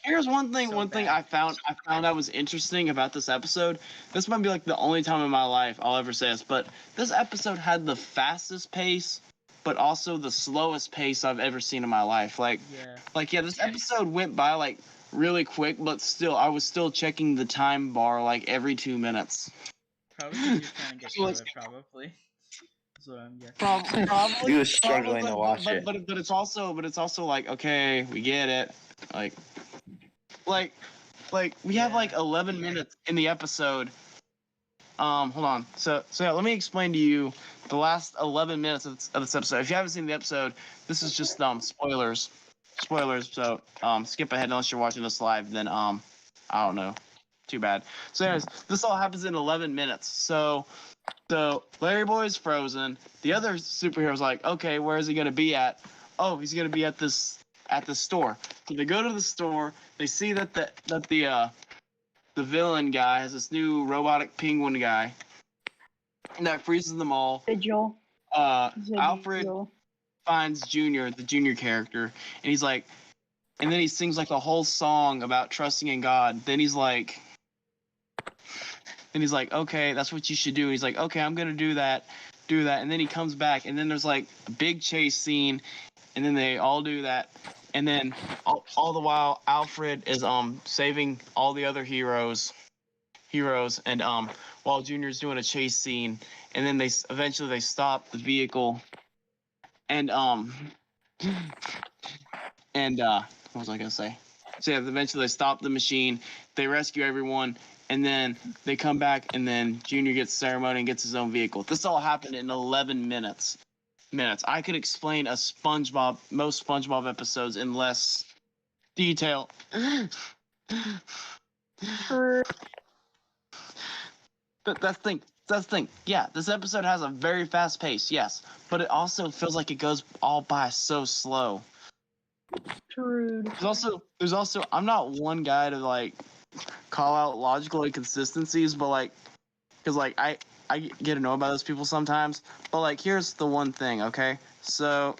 Speaker 1: here's one thing.
Speaker 4: So
Speaker 1: one thing
Speaker 4: bad.
Speaker 1: I found out was interesting about this episode. This might be like the only time in my life I'll ever say this, but this episode had the fastest pace, but also the slowest pace I've ever seen in my life. This episode went by like really quick, but still, I was still checking the time bar like every 2 minutes.
Speaker 4: Probably because you kind of get through it. Probably. That's what I'm guessing.
Speaker 1: Probably.
Speaker 2: He was struggling to watch it.
Speaker 1: But it's also like, okay, we get it. Like we have like 11 minutes in the episode. Hold on. So yeah, let me explain to you the last 11 minutes of this episode. If you haven't seen the episode, this is just spoilers. So skip ahead unless you're watching this live. Then I don't know. Too bad. So anyways, this all happens in 11 minutes. So Larry Boy's frozen. The other superhero's like, okay, where is he gonna be at? Oh, he's gonna be at this store. So they go to the store. They see that the villain guy has this new robotic penguin guy that freezes them all.
Speaker 5: Vigil.
Speaker 1: Alfred finds Junior, the Junior character, and he's like, and then he sings like a whole song about trusting in God. Then he's like, okay, that's what you should do. And he's like, okay, I'm gonna do that. And then he comes back, and then there's like a big chase scene, and then they all do that, and then all the while Alfred is saving all the other heroes, and while Junior's doing a chase scene, and then they eventually stop the vehicle, and what was I gonna say? So yeah, eventually they stop the machine, they rescue everyone, and then they come back, and then Junior gets ceremony and gets his own vehicle. This all happened in 11 minutes. I could explain most SpongeBob episodes in less detail. But that's the thing. Yeah, this episode has a very fast pace, yes, but it also feels like it goes all by so slow.
Speaker 5: True.
Speaker 1: There's also I'm not one guy to like call out logical inconsistencies, but like, because like I get to know about those people sometimes, but like here's the one thing, okay? So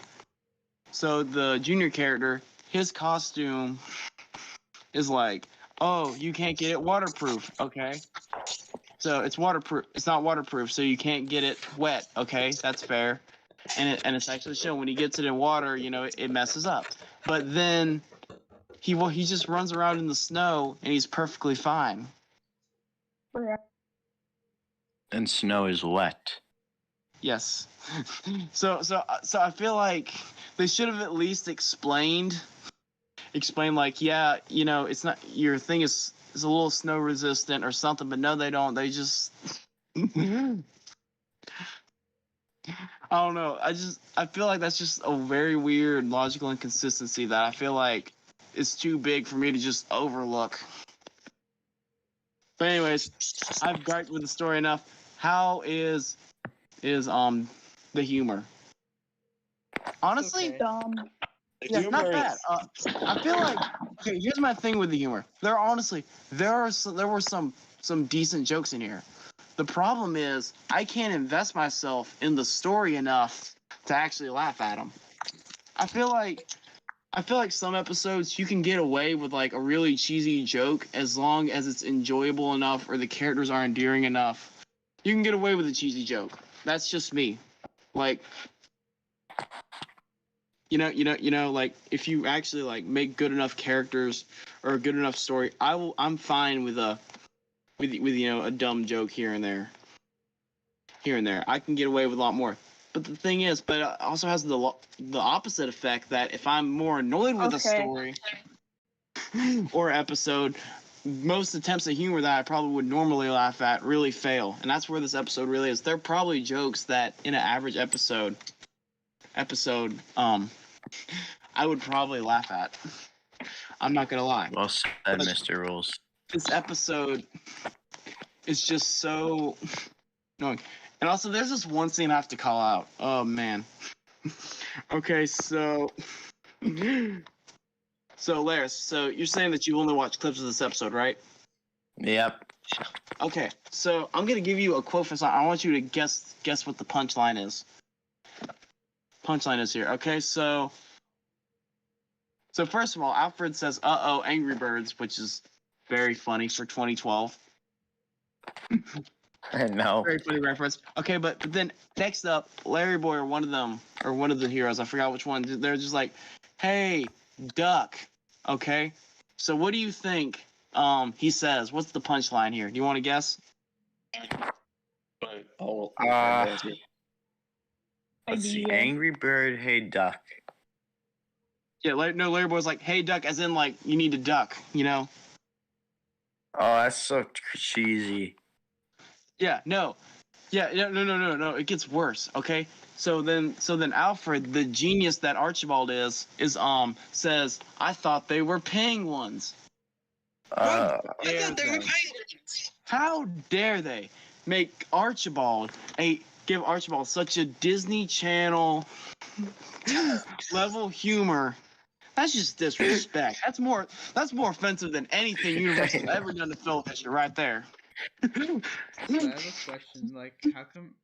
Speaker 1: the Junior character, his costume is like, oh, you can't get it waterproof, okay? So it's waterproof. It's not waterproof, so you can't get it wet, okay? That's fair. And it's actually shown when he gets it in water, it messes up. But then he just runs around in the snow and he's perfectly fine.
Speaker 2: And snow is wet.
Speaker 1: Yes. So I feel like they should have at least explained like, yeah, it's not your thing is a little snow resistant or something, but no, they don't. They just I don't know. I feel like that's just a very weird logical inconsistency that I feel like is too big for me to just overlook. But anyways, I've griped with the story enough. How is the humor? Honestly,
Speaker 4: Okay.
Speaker 5: Dumb.
Speaker 1: yeah, not bad. I feel like okay. Here's my thing with the humor. There were some decent jokes in here. The problem is I can't invest myself in the story enough to actually laugh at them. I feel like some episodes you can get away with like a really cheesy joke as long as it's enjoyable enough or the characters are endearing enough. You can get away with a cheesy joke. That's just me. Like like if you actually like make good enough characters or a good enough story, I'm fine with a dumb joke here and there. I can get away with a lot more. But the thing is, but it also has the opposite effect that if I'm more annoyed with a story or episode, most attempts at humor that I probably would normally laugh at really fail. And that's where this episode really is. There are probably jokes that in an average episode I would probably laugh at. I'm not gonna lie.
Speaker 2: Well said,
Speaker 1: But
Speaker 2: Mr. Rules.
Speaker 1: this episode is just so annoying. And also, there's this one scene I have to call out. Oh man. Okay, so Laris, so you're saying that you only watch clips of this episode, right?
Speaker 2: Yep.
Speaker 1: Okay, so I'm gonna give you a quote for something. I want you to guess what the punchline is. Punchline is here. Okay, so first of all, Alfred says, "Uh-oh, Angry Birds," which is very funny for 2012.
Speaker 2: I know.
Speaker 1: Very funny reference. Okay, but then next up, Larry Boy or one of the heroes, I forgot which one. They're just like, "Hey, duck." Okay, so what do you think? He says, "What's the punchline here? Do you want to guess?"
Speaker 3: But I'll
Speaker 2: Let's see.
Speaker 5: Idea.
Speaker 2: Angry Bird, hey duck.
Speaker 1: Yeah, Larry Boy's like, "Hey, duck," as in like you need to duck,
Speaker 2: Oh, that's so cheesy.
Speaker 1: Yeah, no. Yeah, no. It gets worse, okay? So then Alfred, the genius that Archibald is says, "I thought they were penguins."
Speaker 2: Uh,
Speaker 1: How dare they make give Archibald such a Disney Channel level humor? That's just disrespect. That's more offensive than anything Universal has ever done to Phil Fisher right there.
Speaker 4: So I have a question. Like, how come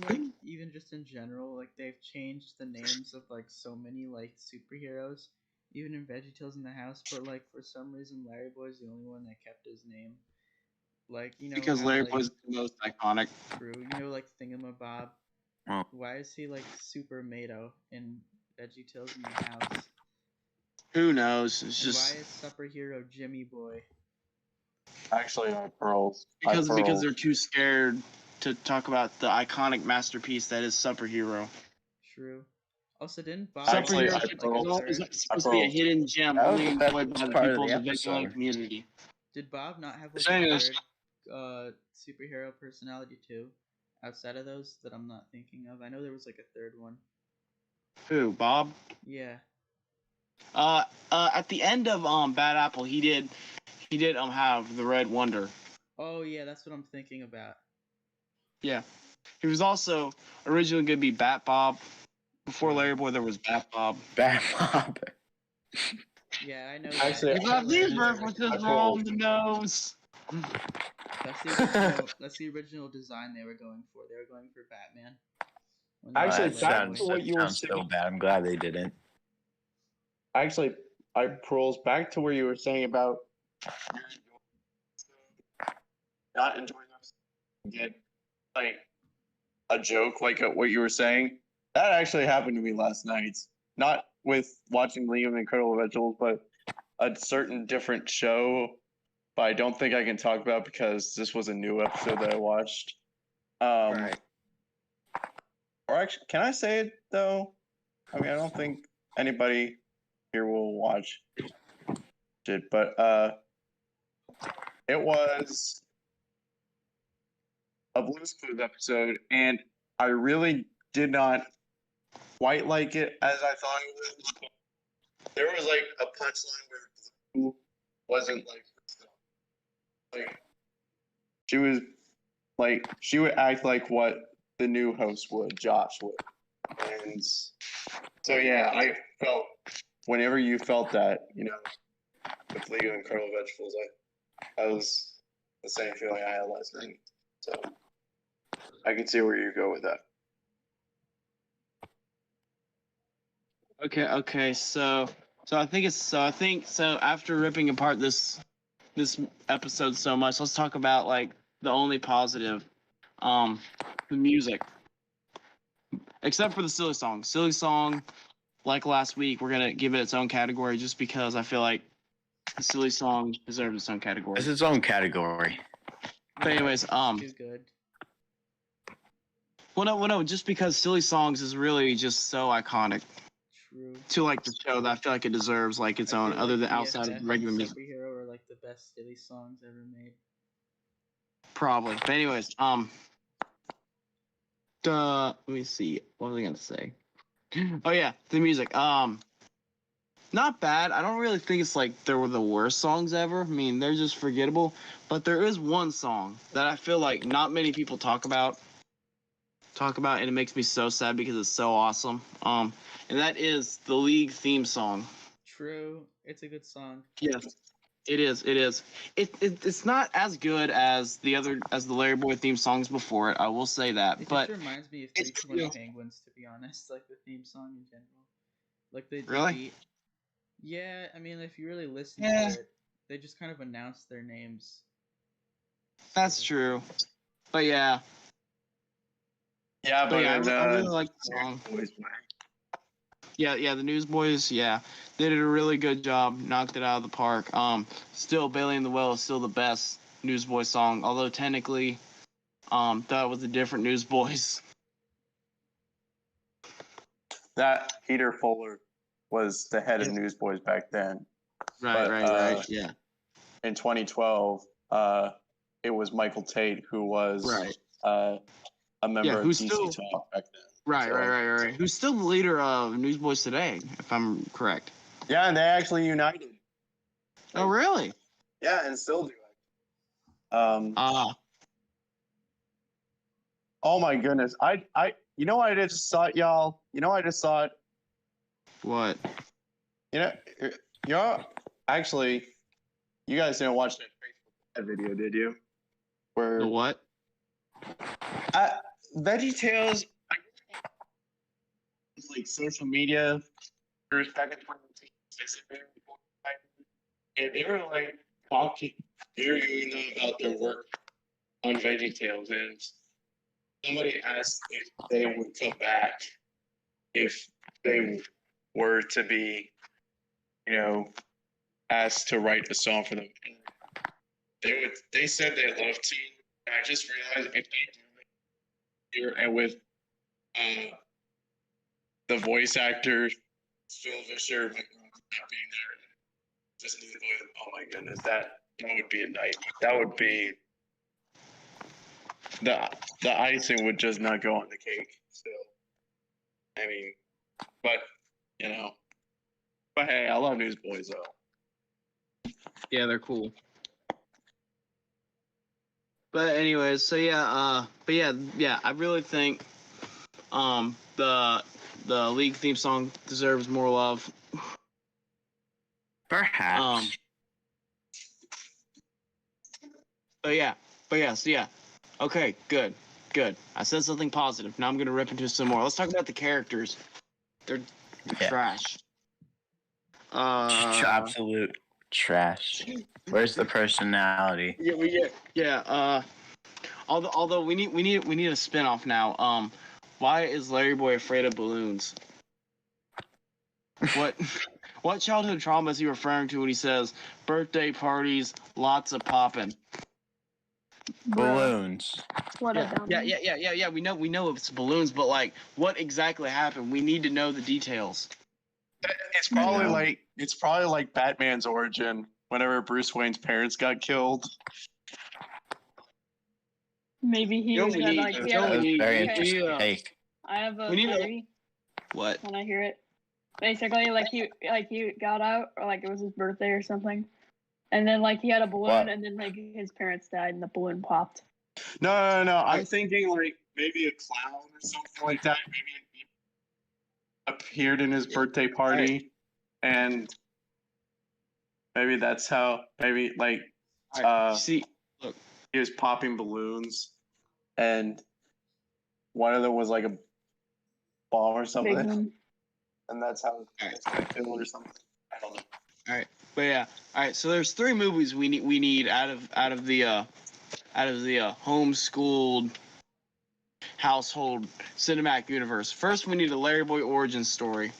Speaker 4: like even just in general, like they've changed the names of like so many like superheroes, even in VeggieTales in the House, but like for some reason Larry Boy's the only one that kept his name. Like,
Speaker 1: Because
Speaker 4: how,
Speaker 1: Larry
Speaker 4: like,
Speaker 1: Boy's the most iconic.
Speaker 4: true, like Thingamabob.
Speaker 2: Oh.
Speaker 4: Why is he like Super Mato in VeggieTales in the House?
Speaker 1: Who knows? It's
Speaker 4: And
Speaker 1: just
Speaker 4: why is superhero Jimmy Boy?
Speaker 3: actually Pearls.
Speaker 1: because they're too scared to talk about the iconic masterpiece that is Superhero.
Speaker 4: True. Also, didn't Bob
Speaker 3: Actually,
Speaker 4: have,
Speaker 3: I
Speaker 4: like,
Speaker 3: Pearls.
Speaker 4: a third?
Speaker 1: It's supposed to be a hidden gem
Speaker 2: That was
Speaker 1: only
Speaker 2: the best
Speaker 1: enjoyed by the
Speaker 2: part of
Speaker 1: people
Speaker 2: the
Speaker 1: of the VeggieLand
Speaker 2: episode.
Speaker 1: community.
Speaker 4: Did Bob not have like
Speaker 1: Saying
Speaker 4: a
Speaker 1: is-
Speaker 4: third superhero personality too? Outside of those that I'm not thinking of. I know there was like a third one.
Speaker 1: Who? Bob?
Speaker 4: Yeah.
Speaker 1: At the end of Bad Apple, he did have the Red Wonder.
Speaker 4: Oh yeah, that's what I'm thinking about.
Speaker 1: Yeah. He was also originally going to be Bat Bob. Before Larry Boy, there was Bat Bob.
Speaker 2: Bad Bob.
Speaker 4: Yeah, I know.
Speaker 3: Actually,
Speaker 4: that.
Speaker 1: You got these references
Speaker 3: I
Speaker 1: wrong the nose.
Speaker 4: That's the original design they were going for. They were going for Batman. When
Speaker 3: Actually,
Speaker 4: they
Speaker 2: that
Speaker 4: did
Speaker 3: back
Speaker 2: sounds,
Speaker 3: to what
Speaker 2: that
Speaker 3: you were
Speaker 2: sounds so
Speaker 3: saying.
Speaker 2: bad. I'm glad they didn't.
Speaker 3: Actually, Pearls, back to where you were saying about not enjoying us get like a joke like what you were saying. That actually happened to me last night. Not with watching League of Incredible Vegetables, but a certain different show. But I don't think I can talk about because this was a new episode that I watched.
Speaker 2: Right.
Speaker 3: Or actually, can I say it though? I mean, I don't think anybody here will watch it, but it was a Blue's Clues episode, and I really did not quite like it as I thought it would. There was like a punchline where Blue wasn't like she was like she would act like what the new host would, Josh would, and so yeah, I felt whenever you felt that, with League of Incredible Vegetables, that was the same feeling I had last night. So I can see where you go with that.
Speaker 1: Okay. So I think after ripping apart this episode so much, let's talk about like the only positive, the music. Except for the silly song. Silly song, like last week, we're gonna give it its own category just because I feel like the silly song deserves its own category.
Speaker 2: It's its own category.
Speaker 1: But anyways,
Speaker 4: Too good.
Speaker 1: Well, no, just because silly songs is really just so iconic.
Speaker 4: True.
Speaker 1: To like the show that I feel like it deserves like its own, other than outside of regular music.
Speaker 4: Superhero are like the best silly songs ever made.
Speaker 1: Probably. But anyways, let me see. What was I gonna say? Oh yeah, the music. Not bad. I don't really think it's like they were the worst songs ever. I mean, they're just forgettable. But there is one song that I feel like not many people talk about, and it makes me so sad because it's so awesome. And that is the League theme song.
Speaker 4: True. It's a good song.
Speaker 1: Yes. It is. It's not as good as the Larry Boy theme songs before it. I will say that,
Speaker 4: It
Speaker 1: but
Speaker 4: just reminds me of Three Too Many Penguins, to be honest. Like the theme song in general, like the
Speaker 1: really,
Speaker 4: beat. Yeah, I mean, if you really listen to it, they just kind of announce their names.
Speaker 1: That's true. But yeah.
Speaker 3: Yeah, but
Speaker 1: I really like the song. Yeah, the Newsboys, they did a really good job, knocked it out of the park. Still, Bailey and the Well is still the best Newsboy song, although technically, that was a different Newsboys.
Speaker 3: That Peter Fuller was the head of Newsboys back then.
Speaker 1: Right, yeah.
Speaker 3: In 2012, it was Michael Tate who was a member of DC Talk back then.
Speaker 1: Right. Who's still the leader of Newsboys today, if I'm correct.
Speaker 3: Yeah, and they actually united.
Speaker 1: Oh, really?
Speaker 3: Yeah, and still do. Oh my goodness. You know what I just thought, y'all?
Speaker 1: What?
Speaker 3: Actually, you guys didn't watch that video, did you?
Speaker 1: The what?
Speaker 3: VeggieTales, like social media back in 2016, and they were like talking, interviewing them about their work on VeggieTales, and somebody asked if they would come back if they were to be, asked to write a song for them. They said they'd love to. And I just realized if they do here and with the voice actor Phil Vischer not being there, just need to oh my goodness, that would be a night. That would be the icing would just not go on the cake. So I mean, but but hey, I love Newsboys though.
Speaker 1: Yeah, they're cool. But anyways, so I really think the League theme song deserves more love.
Speaker 2: Perhaps.
Speaker 1: Okay, good. I said something positive. Now I'm gonna rip into some more. Let's talk about the characters. They're trash.
Speaker 2: Absolute trash. Where's the personality?
Speaker 1: Although we need a spin-off now. Why is Larry Boy afraid of balloons? What childhood trauma is he referring to when he says birthday parties, lots of popping?
Speaker 2: Balloons.
Speaker 5: What a dummy.
Speaker 1: Yeah. We know it's balloons, but like, what exactly happened? We need to know the details.
Speaker 3: It's probably
Speaker 2: know.
Speaker 3: like Batman's origin. Whenever Bruce Wayne's parents got killed.
Speaker 5: Maybe he
Speaker 1: You know
Speaker 5: was
Speaker 1: what we
Speaker 5: had
Speaker 1: need?
Speaker 5: like he
Speaker 1: You know
Speaker 5: had
Speaker 1: what
Speaker 5: a,
Speaker 1: we need?
Speaker 2: Very
Speaker 1: We-
Speaker 2: interesting
Speaker 1: we,
Speaker 2: take.
Speaker 5: I have a
Speaker 1: we need a-
Speaker 5: theory
Speaker 1: What?
Speaker 5: when I hear it. Basically, like he got out, or like it was his birthday or something, and then like he had a balloon,
Speaker 2: What?
Speaker 5: and then like his parents died, and the balloon popped.
Speaker 3: No. I'm thinking like maybe a clown or something like that. Maybe he appeared in his birthday party, and maybe that's how. Maybe like
Speaker 1: All right,
Speaker 3: Uh,
Speaker 1: see,
Speaker 3: he was popping balloons, and one of them was like a bomb or
Speaker 5: Big
Speaker 3: something,
Speaker 5: one.
Speaker 3: and that's how it's got killed or something. I don't know.
Speaker 1: but yeah. All right, so there's 3 movies we need out of the homeschooled household cinematic universe. First, we need a Larry Boy origin story.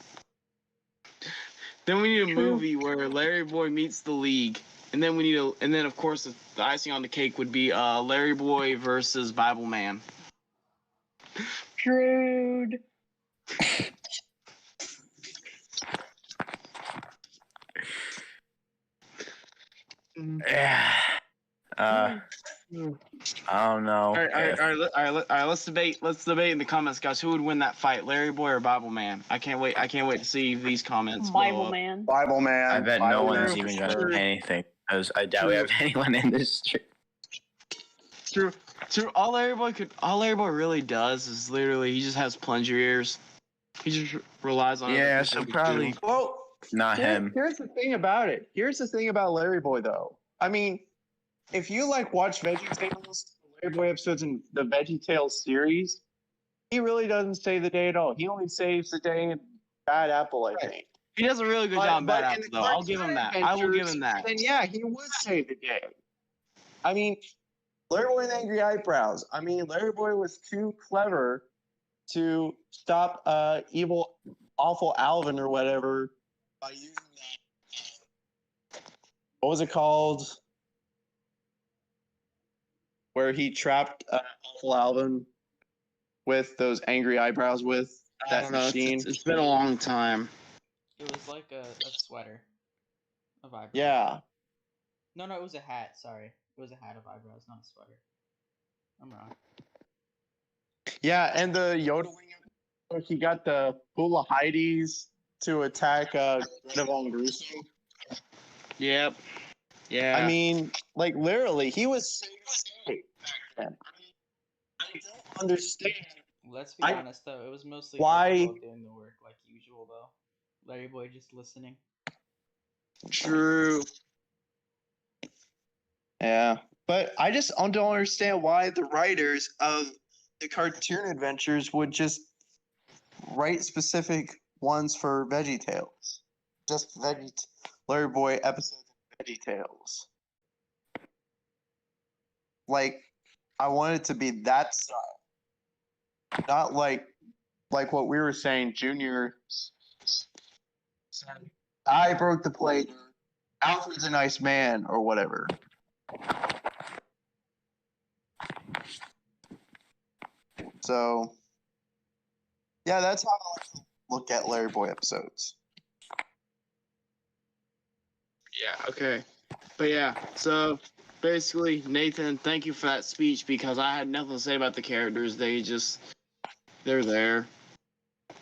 Speaker 1: Then we need a
Speaker 5: True.
Speaker 1: movie where Larry Boy meets the League, and then of course the icing on the cake would be Larry Boy versus Bible Man.
Speaker 5: Shrewd.
Speaker 2: Yeah. I don't know.
Speaker 1: All right. Let's debate. Let's debate in the comments, guys. Who would win that fight, Larry Boy or Bible Man? I can't wait to see these comments. blow
Speaker 5: Bible
Speaker 1: up.
Speaker 5: man.
Speaker 3: Bible Man.
Speaker 2: I bet no
Speaker 3: Bible
Speaker 2: one's
Speaker 3: Man
Speaker 2: even
Speaker 3: for
Speaker 2: going to
Speaker 3: sure.
Speaker 2: say anything because I doubt we have anyone in this street.
Speaker 1: True. All Larry Boy really does is literally he just has plunger ears. He just relies on.
Speaker 2: Yeah,
Speaker 1: other
Speaker 2: so
Speaker 1: people to
Speaker 2: probably
Speaker 1: do.
Speaker 3: Well,
Speaker 2: not him.
Speaker 3: here's the thing about it. Here's the thing about Larry Boy, though. I mean, if you like watch VeggieTales, Larry Boy episodes in the VeggieTales series, he really doesn't save the day at all. He only saves the day in Bad Apple, I think.
Speaker 1: He does a really good job in Bad
Speaker 3: in
Speaker 1: Apple,
Speaker 3: the
Speaker 1: though. I'll give him
Speaker 3: cartoon
Speaker 1: that. I will give
Speaker 3: adventures,
Speaker 1: him that.
Speaker 3: Then yeah, he would save the day. I mean, Larry Boy and the Angry Eyebrows. I mean, Larry Boy was too clever to stop evil, awful Alvin or whatever by using that. What was it called? Where he trapped awful Alvin with those angry eyebrows with
Speaker 1: I
Speaker 3: that
Speaker 1: don't know.
Speaker 3: machine.
Speaker 1: It's been a long time.
Speaker 4: It was like a sweater of eyebrows.
Speaker 3: Yeah.
Speaker 4: No, it was a hat. Sorry, it was a hat of eyebrows, not a sweater. I'm wrong.
Speaker 3: Yeah, and the yodeling. He got the Hula Heidi's to attack Greta Von Gruso.
Speaker 1: Yep. Yeah.
Speaker 3: I mean, like literally, he was saving back then. I don't understand.
Speaker 4: Let's be
Speaker 3: I-
Speaker 4: honest though, it was mostly
Speaker 3: Why-
Speaker 4: Archibald doing the work like usual though. Larry Boy just listening.
Speaker 1: True.
Speaker 3: Yeah, but I just don't understand why the writers of the cartoon adventures would just write specific ones for VeggieTales. Just Larry Boy episodes of VeggieTales. Like, I want it to be that style, not like what we were saying. Junior said, "I broke the plate." Alfred's a nice man, or whatever. So, yeah, that's how I like to look at Larry Boy episodes.
Speaker 1: Yeah. Okay. But yeah. So basically, Nathan, thank you for that speech because I had nothing to say about the characters. They're there.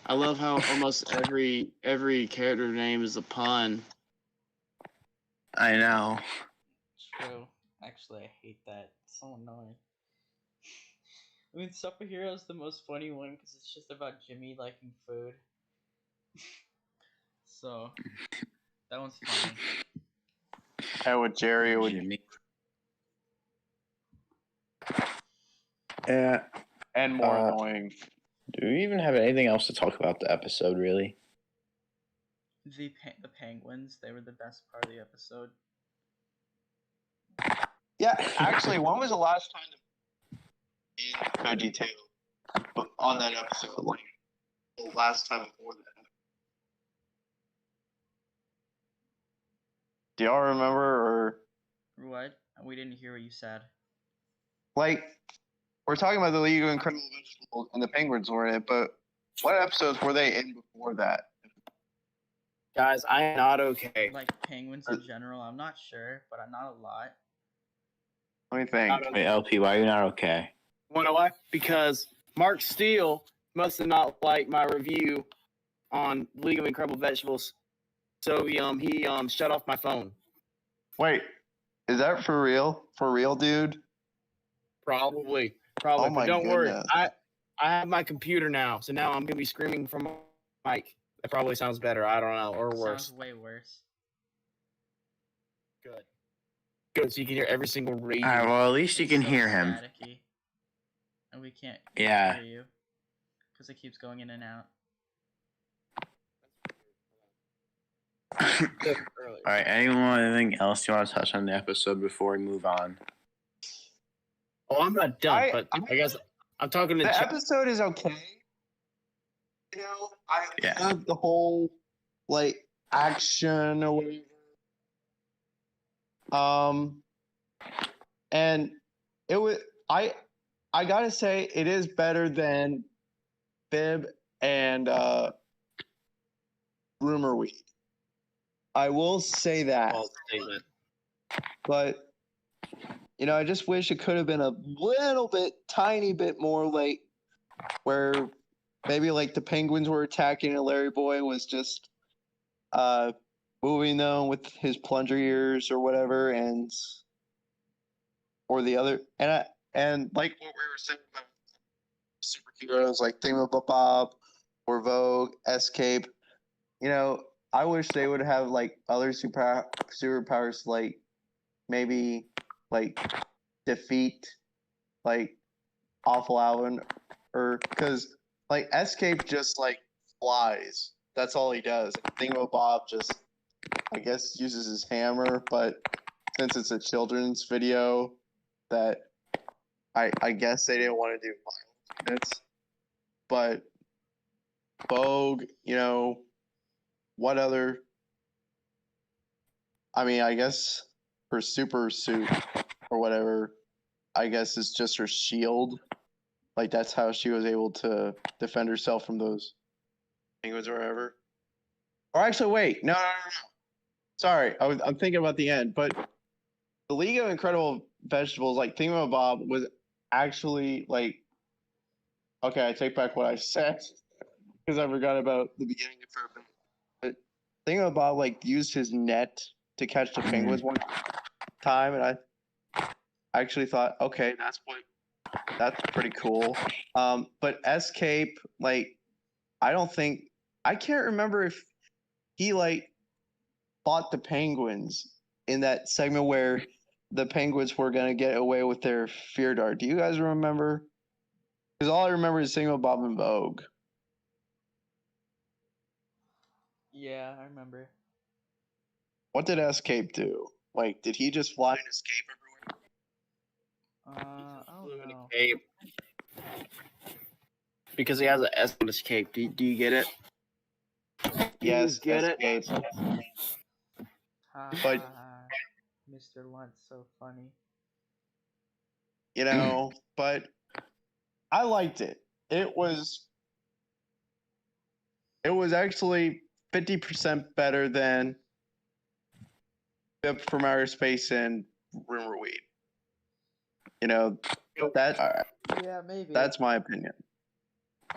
Speaker 1: I love how almost every character name is a pun.
Speaker 2: I know.
Speaker 4: True. Actually, I hate that. It's so annoying. I mean, superhero's the most funny one because it's just about Jimmy liking food. So that one's funny.
Speaker 3: And with Jerry, it would
Speaker 2: Jimmy. Yeah.
Speaker 3: and more annoying.
Speaker 2: Do we even have anything else to talk about the episode, really?
Speaker 4: The penguins, they were the best part of the episode.
Speaker 3: Yeah, actually, when was the last time in VeggieTales on that episode? Like the last time before that? Do y'all remember, or
Speaker 4: What? We didn't hear what you said.
Speaker 3: like we're talking about the League of Incredible Vegetables, and the Penguins were in it. But what episodes were they in before that?
Speaker 1: Guys, I am not okay.
Speaker 4: Like penguins in general, I'm not sure, but I'm not a lot.
Speaker 3: Let me think.
Speaker 1: Not okay.
Speaker 2: Wait, LP, why are you not okay?
Speaker 1: Wanna know why? Because Mark Steele must have not liked my review on League of Incredible Vegetables, so he shut off my phone.
Speaker 3: Wait, is that for real? For real, dude?
Speaker 1: Probably.
Speaker 3: Oh
Speaker 1: But
Speaker 3: my
Speaker 1: don't worry,
Speaker 3: goodness.
Speaker 1: I have my computer now, so now I'm gonna be screaming from my mic. That probably sounds better. I don't know, or worse.
Speaker 4: Sounds way worse.
Speaker 1: Good, so you can hear every single read.
Speaker 2: All right, well, at least you
Speaker 4: It's
Speaker 2: can
Speaker 4: so
Speaker 2: hear him.
Speaker 4: staticky, and we can't
Speaker 2: Yeah.
Speaker 4: hear you because it keeps going in and out.
Speaker 2: All right, anyone, anything else you want to touch on the episode before we move on?
Speaker 1: Oh, I'm not done, but I guess I'm talking to
Speaker 3: The
Speaker 1: chat.
Speaker 3: episode is okay. You know, I
Speaker 2: Yeah.
Speaker 3: love the whole like action or whatever. And it was I gotta say it is better than Bib and Rumor Weed. I will say that.
Speaker 1: False statement.
Speaker 3: But you know, I just wish it could have been a little bit, tiny bit more like where maybe like the Penguins were attacking and Larry Boy was just moving them with his plunger ears or whatever, and or the other and like what we were saying about superheroes like Thingamabob or Vogue, Escape. You know, I wish they would have like other superpowers, like maybe like defeat like Awful Alvin, or because like Escape just like flies. That's all he does. Thingamabob just, I guess, uses his hammer, but since it's a children's video, that I guess they didn't want to do violence. But Vogue, you know, what other? I mean, I guess her super suit or whatever, I guess is just her shield. Like that's how she was able to defend herself from those penguins or whatever. Or actually, wait, no. Sorry, I'm thinking about the end, but the League of Incredible Vegetables, like Thingamabob, was actually like. Okay, I take back what I said because I forgot about the beginning of it. But Thingamabob like used his net to catch the penguins one time, and I actually thought, okay, that's pretty cool. But Escape, like, I can't remember if he like fought the penguins in that segment where the penguins were gonna get away with their fear dart. Do you guys remember? Because all I remember is Thingamabob and Vogue.
Speaker 4: Yeah, I remember.
Speaker 3: What did Escape do? Like, did he just fly and escape everywhere?
Speaker 4: I don't know.
Speaker 1: Cape. Because he has an S on his cape. Do you get it?
Speaker 3: Yes,
Speaker 1: get
Speaker 3: Escape. But-
Speaker 4: Mr. Lunt's so funny.
Speaker 3: You know, but I liked it. It was actually 50% better than Bip from Outer Space and Rumor Weed. You know,
Speaker 4: Yeah, maybe.
Speaker 3: that's my opinion.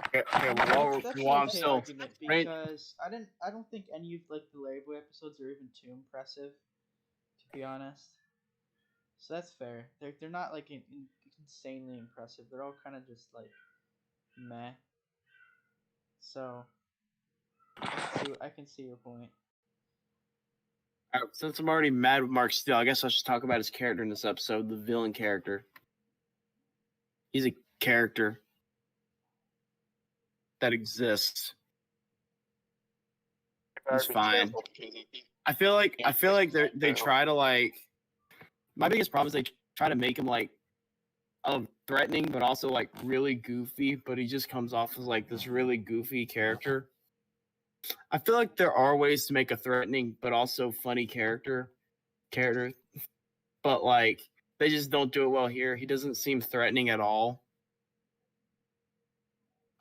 Speaker 1: Okay,
Speaker 4: That's an
Speaker 1: while I'm
Speaker 4: okay
Speaker 1: still
Speaker 4: argument because I don't think any of like the Larry Boy episodes are even too impressive, to be honest. So that's fair. They're not like insanely impressive. They're all kind of just like meh. So I can see your point.
Speaker 1: since I'm already mad with Mark Steele, I guess I should talk about his character in this episode, the villain character. He's a character that exists. He's fine. I feel like they try to like. My biggest problem is they try to make him like threatening, but also like really goofy. But he just comes off as like this really goofy character. I feel like there are ways to make a threatening but also funny character, but like they just don't do it well here. He doesn't seem threatening at all.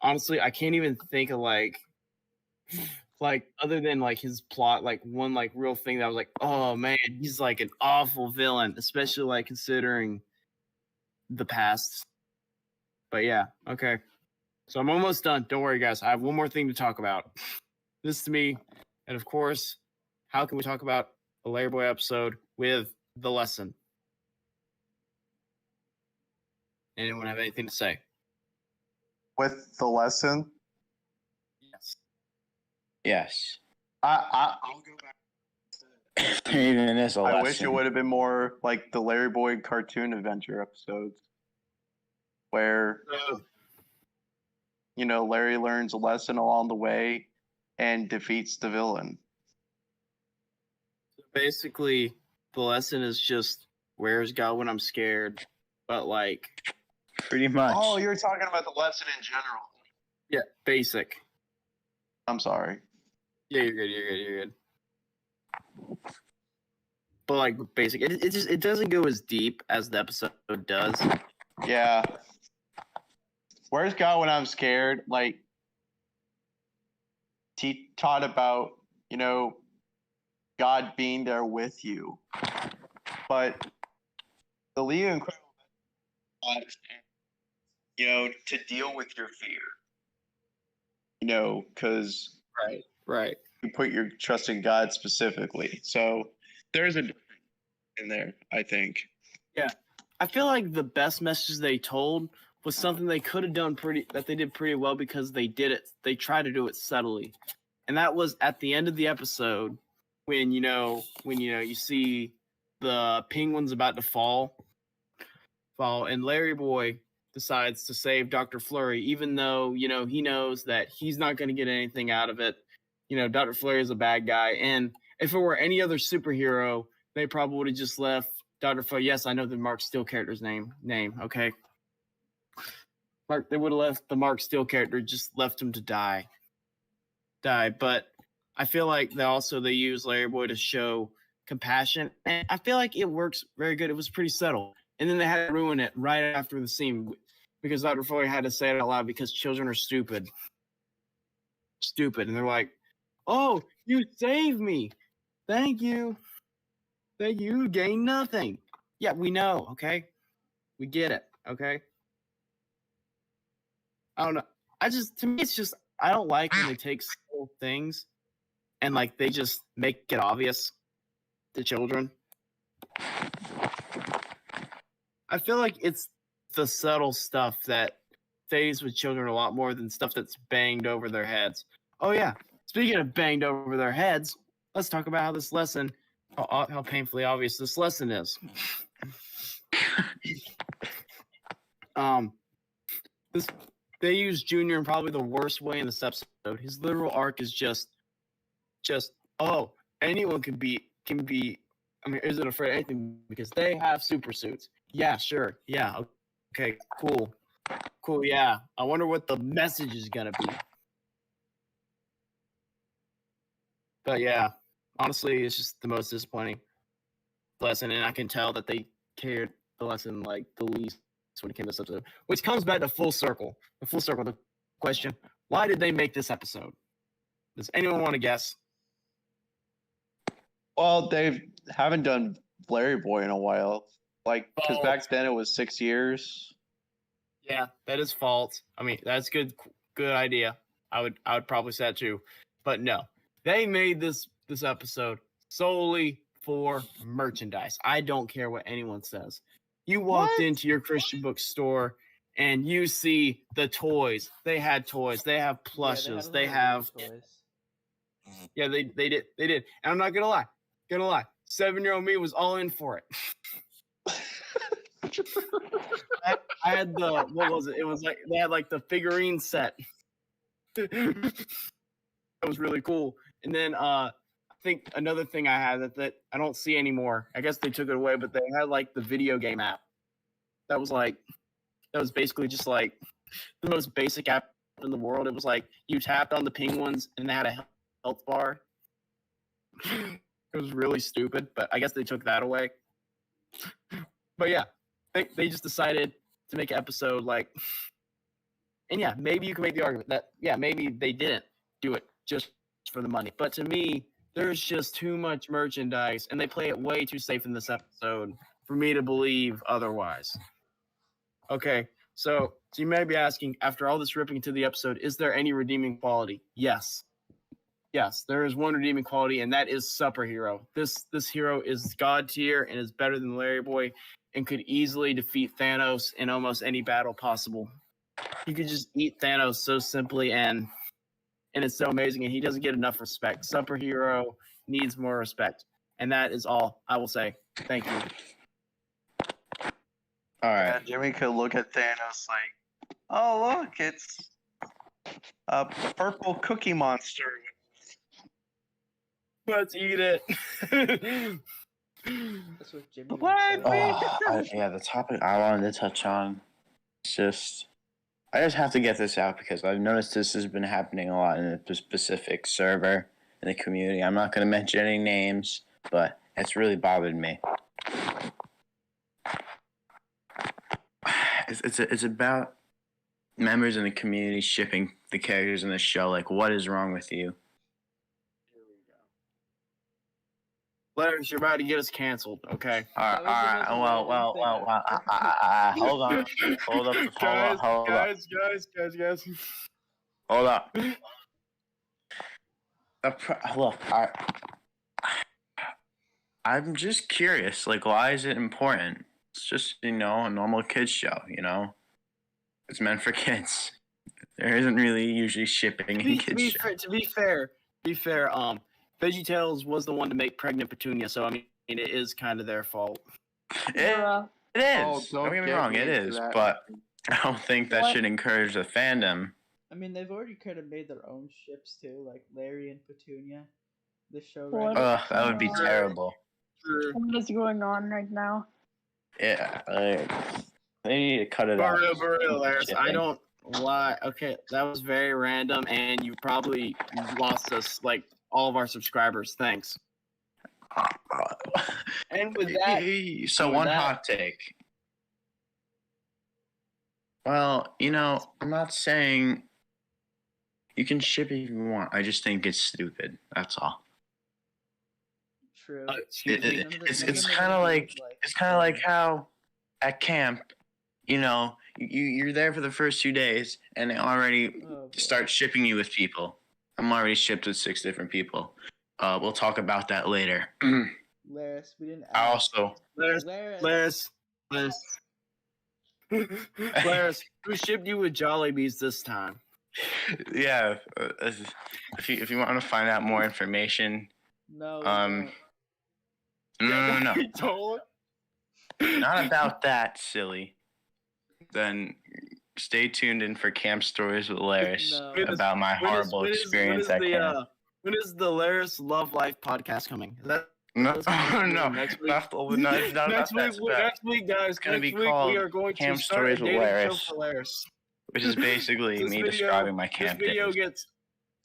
Speaker 1: honestly, I can't even think of like other than like his plot, like one like real thing that was like, oh man, he's like an awful villain, especially like considering the past. But yeah, okay. So I'm almost done. Don't worry, guys. I have one more thing to talk about. This to me, and of course, how can we talk about a Larry Boy episode with the lesson? Anyone have anything to say?
Speaker 6: With the lesson,
Speaker 1: Yes.
Speaker 2: Yes.
Speaker 6: I'll go back.
Speaker 2: There even is a lesson.
Speaker 6: I wish it would have been more like the Larry Boy cartoon adventure episodes, where Larry learns a lesson along the way and defeats the villain.
Speaker 1: Basically, the lesson is just where's God when I'm scared, but like
Speaker 2: Pretty much.
Speaker 6: Oh, you're talking about the lesson in general.
Speaker 1: yeah, basic.
Speaker 6: I'm sorry.
Speaker 1: Yeah, you're good. But like basic, it doesn't go as deep as the episode does.
Speaker 6: Yeah. Where's God when I'm scared? Like, he taught about, God being there with you. But the Leo Incredible, to deal with your fear. Because
Speaker 1: Right.
Speaker 6: you put your trust in God specifically. So there's a difference in there, I think.
Speaker 1: I feel like the best message they told was something they could have done that they did pretty well because they did it. They tried to do it subtly, and that was at the end of the episode when you see the penguins about to fall, and Larry Boy decides to save Dr. Flurry, even though he knows that he's not going to get anything out of it. Dr. Flurry is a bad guy, and if it were any other superhero, they probably would have just left Dr. Flurry. Yes, I know the Mark Steel character's name. Okay. They would have left the Mark Steel character, just left him to die. But I feel like they use Larry Boy to show compassion, and I feel like it works very good. It was pretty subtle, and then they had to ruin it right after the scene because Dr. Flurry had to say it out loud because children are stupid, and they're like, "Oh, you saved me! Thank you, you gained nothing." Yeah, we know. Okay, we get it. Okay. I don't know. To me, it's just, I don't like when they take simple things and like they just make it obvious to children. I feel like it's the subtle stuff that stays with children a lot more than stuff that's banged over their heads. Oh yeah, speaking of banged over their heads, let's talk about how this lesson, how painfully obvious this lesson is. They use Junior in probably the worst way in this episode. His literal arc is just oh, anyone can be isn't afraid of anything because they have super suits. Yeah, sure. Yeah, okay, cool, yeah. I wonder what the message is gonna be. But yeah, honestly, it's just the most disappointing lesson, and I can tell that they cared the lesson like the least when it came to this episode, which comes back to full circle. The question: why did they make this episode? Does anyone want to guess?
Speaker 6: Well, they haven't done Larry Boy in a while. Like, because back then it was 6 years.
Speaker 1: Yeah, that is false. I mean, that's good idea. I would probably say that too. But no, they made this episode solely for merchandise. I don't care what anyone says. You walked into your Christian bookstore and you see the toys. They had toys. They have plushes. They have toys. Yeah, they did. And I'm not gonna lie. 7-year-old me was all in for it. I had the, what was it? It was like they had like the figurine set. That was really cool. And then I think another thing I had that I don't see anymore. I guess they took it away, but they had like the video game app. That was basically just like the most basic app in the world. It was like you tapped on the penguins and they had a health bar. It was really stupid, but I guess they took that away. But yeah, they just decided to make an episode like And yeah, maybe you can make the argument that maybe they didn't do it just for the money. But to me, there's just too much merchandise, and they play it way too safe in this episode for me to believe otherwise. Okay, so you may be asking, after all this ripping into the episode, is there any redeeming quality? Yes. Yes, there is one redeeming quality, and that is Superhero. This hero is god tier and is better than Larry Boy and could easily defeat Thanos in almost any battle possible. He could just eat Thanos so simply, and it's so amazing, and he doesn't get enough respect. Superhero needs more respect, and that is all I will say. Thank you.
Speaker 2: All right.
Speaker 6: Yeah, Jimmy could look at Thanos like, oh look, it's a purple cookie monster.
Speaker 1: Let's eat it.
Speaker 4: That's what Jimmy would
Speaker 6: What?
Speaker 4: say.
Speaker 2: Yeah, the topic I wanted to touch on is just, I just have to get this out because I've noticed this has been happening a lot in a specific server in the community. I'm not going to mention any names, but it's really bothered me. It's about members in the community shipping the characters in the show. Like, what is wrong with you?
Speaker 1: Larry, you're about to get us canceled, okay?
Speaker 2: All right. Well. Hold on. Hold up.
Speaker 1: Guys.
Speaker 2: Hold up. Look, I'm just curious. Like, why is it important? It's just, a normal kids show. It's meant for kids. There isn't really usually shipping in kids show.
Speaker 1: To be fair, VeggieTales was the one to make pregnant Petunia, so I mean, it is kind of their fault.
Speaker 5: Bruh.
Speaker 2: It is.
Speaker 6: Oh,
Speaker 2: don't get me wrong, it
Speaker 6: into
Speaker 2: is.
Speaker 6: that.
Speaker 2: But I don't think that
Speaker 5: What?
Speaker 2: should encourage the fandom.
Speaker 4: I mean, they've already kind of made their own ships too, like Larry and Petunia. The show,
Speaker 5: What?
Speaker 4: right?
Speaker 2: Ugh, that would be terrible.
Speaker 5: What is going on right now?
Speaker 2: Yeah, they need to cut it out.
Speaker 1: Burrito, Laris, I
Speaker 2: Shipping.
Speaker 1: don't lie. Okay, that was very random, and you probably lost us, like, all of our subscribers. Thanks. And with that,
Speaker 2: So one hot take. Well, I'm not saying you can ship if you want. I just think it's stupid. That's all.
Speaker 4: True.
Speaker 1: excuse me.
Speaker 2: It's kind of like how at camp, you're there for the first 2 days and they already
Speaker 4: Oh, boy.
Speaker 2: start shipping you with people. I'm already shipped with 6 different people. We'll talk about that later.
Speaker 4: Laris, we didn't
Speaker 2: I
Speaker 4: ask.
Speaker 2: also,
Speaker 1: Laris, who shipped you with Jollibees this time?
Speaker 2: yeah. If you want to find out more information,
Speaker 4: No.
Speaker 2: no,
Speaker 1: You told
Speaker 2: not about that, silly. Then stay tuned in for Camp Stories with Laris
Speaker 4: No.
Speaker 2: about my horrible experience at camp.
Speaker 1: When is the Laris Love Life podcast coming? Is that
Speaker 2: No,
Speaker 1: that's gonna be
Speaker 2: no,
Speaker 1: next week?
Speaker 2: not about that.
Speaker 1: next week, guys.
Speaker 2: It's gonna
Speaker 1: next
Speaker 2: be
Speaker 1: week
Speaker 2: called
Speaker 1: we are going
Speaker 2: Camp
Speaker 1: to start a
Speaker 2: Stories with
Speaker 1: dating show
Speaker 2: Laris.
Speaker 1: for Laris.
Speaker 2: Which is basically me describing my camp days.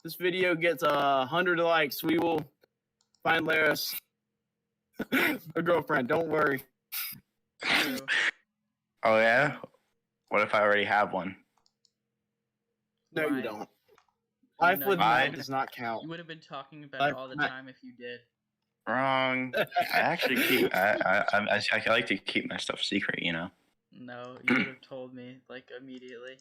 Speaker 1: This video gets 100 likes. We will find Laris a girlfriend. Don't worry.
Speaker 4: True.
Speaker 2: Oh yeah? What if I already have one?
Speaker 1: No,
Speaker 4: Why?
Speaker 1: you don't.
Speaker 4: You
Speaker 1: Life
Speaker 4: know
Speaker 1: with
Speaker 4: you
Speaker 1: no
Speaker 2: lied.
Speaker 1: does not count.
Speaker 4: You would have been talking about
Speaker 1: Like,
Speaker 4: it all the
Speaker 1: Matt-
Speaker 4: time if you did.
Speaker 2: Wrong. I actually keep. I like to keep my stuff secret.
Speaker 4: No, you would have told me, like, immediately.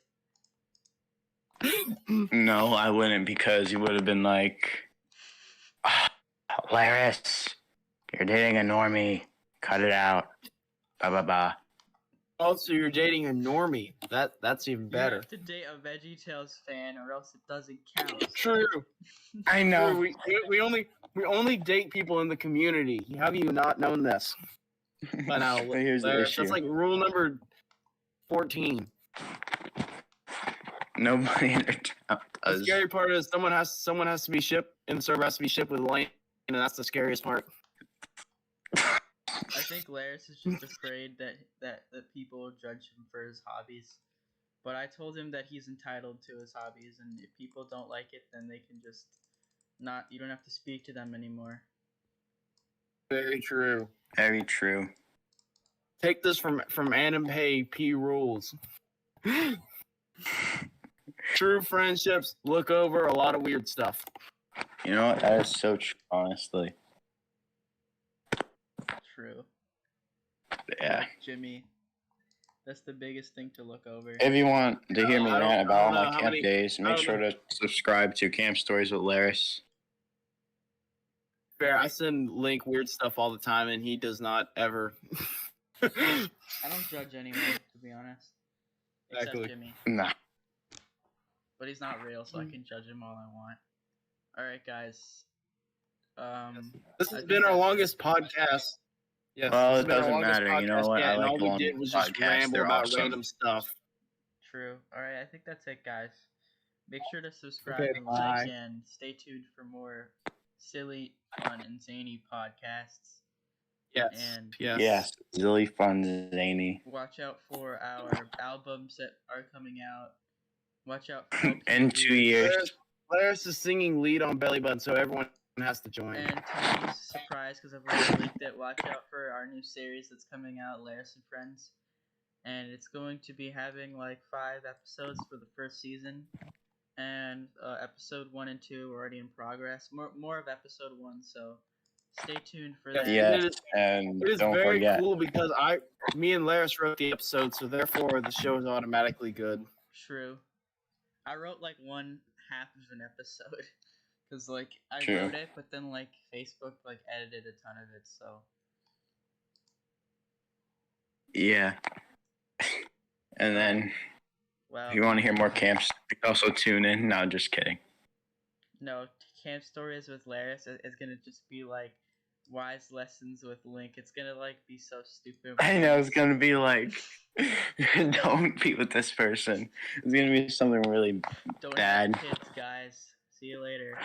Speaker 2: No, I wouldn't because you would have been like, Laris, you're dating a normie. Cut it out. Ba ba ba.
Speaker 1: Also, you're dating a normie. That's even
Speaker 4: You
Speaker 1: better.
Speaker 4: have to date a VeggieTales fan, or else it doesn't count.
Speaker 1: True.
Speaker 2: I
Speaker 1: True.
Speaker 2: know.
Speaker 1: We only date people in the community. Have you not known this? But now,
Speaker 2: But here's the
Speaker 1: Laris,
Speaker 2: issue.
Speaker 1: that's like rule number 14.
Speaker 2: Nobody in their town
Speaker 1: The
Speaker 2: does.
Speaker 1: scary part is someone has to be shipped, and the server has to be shipped with Lane, and that's the scariest part.
Speaker 4: I think Laris is just afraid that people will judge him for his hobbies. But I told him that he's entitled to his hobbies, and if people don't like it, then they can just not. You don't have to speak to them anymore.
Speaker 1: Very true.
Speaker 2: Very true.
Speaker 1: Take this from Anime P rules. True friendships look over a lot of weird stuff.
Speaker 2: You know what? That is so true, honestly.
Speaker 4: True.
Speaker 2: Yeah.
Speaker 4: Like Jimmy. That's the biggest thing to look over.
Speaker 2: If you want to hear me
Speaker 1: I don't-
Speaker 2: rant
Speaker 1: I
Speaker 2: about all
Speaker 1: don't know
Speaker 2: my
Speaker 1: how
Speaker 2: camp
Speaker 1: many-
Speaker 2: days,
Speaker 1: I
Speaker 2: make
Speaker 1: don't
Speaker 2: sure to subscribe to Camp Stories with Laris.
Speaker 1: Fair. I send Link weird stuff all the time, and he does not ever.
Speaker 4: I don't judge anyone, to be honest. Except
Speaker 1: Exactly.
Speaker 4: Jimmy.
Speaker 2: Nah.
Speaker 4: But he's not real, so I can judge him all I want. Alright, guys.
Speaker 1: This
Speaker 4: I
Speaker 1: has
Speaker 4: think
Speaker 1: been our
Speaker 4: that's it.
Speaker 1: longest podcast. Yes,
Speaker 2: Well,
Speaker 1: this has
Speaker 2: it
Speaker 1: been our
Speaker 2: doesn't
Speaker 1: longest
Speaker 2: matter. You know
Speaker 1: podcast
Speaker 2: what?
Speaker 1: yet,
Speaker 2: I
Speaker 1: and
Speaker 2: like
Speaker 1: all we
Speaker 2: long
Speaker 1: did was just
Speaker 2: podcasts.
Speaker 1: ramble
Speaker 2: They're
Speaker 1: about
Speaker 2: awesome.
Speaker 1: random stuff.
Speaker 4: True. Alright, I think that's it, guys. Make sure to subscribe
Speaker 1: Okay,
Speaker 4: and
Speaker 1: bye.
Speaker 4: like, and stay tuned for more silly, fun, and zany podcasts.
Speaker 1: Yes.
Speaker 4: And
Speaker 2: Yes. Really fun, zany.
Speaker 4: watch out for our albums that are coming out. Watch out for LP
Speaker 2: In 2
Speaker 4: reviews.
Speaker 2: years.
Speaker 1: Laris is singing lead on Belly Button, so everyone has to join.
Speaker 4: And Tony's surprised because I've already leaked it. Watch out for our new series that's coming out, Laris and Friends. And it's going to be having like 5 episodes for the first season. And episode 1 and 2 are already in progress. More of episode 1, so stay tuned for that.
Speaker 2: Yes, and
Speaker 1: It is
Speaker 2: don't
Speaker 1: very
Speaker 2: forget.
Speaker 1: cool because me and Laris wrote the episode, so therefore the show is automatically good.
Speaker 4: True. I wrote like one half of an episode. Because like I
Speaker 2: True.
Speaker 4: wrote it, but then like Facebook like edited a ton of it, so
Speaker 2: Yeah. And then,
Speaker 4: well.
Speaker 2: if you want to hear more camps, you can also tune in. No, just kidding.
Speaker 4: No, Camp Stories with Laris is gonna just be like wise lessons with Link. It's gonna like be so stupid.
Speaker 2: I know it's gonna be like, don't be with this person. It's gonna be something really
Speaker 4: Don't
Speaker 2: bad.
Speaker 4: have kids, guys. See you later.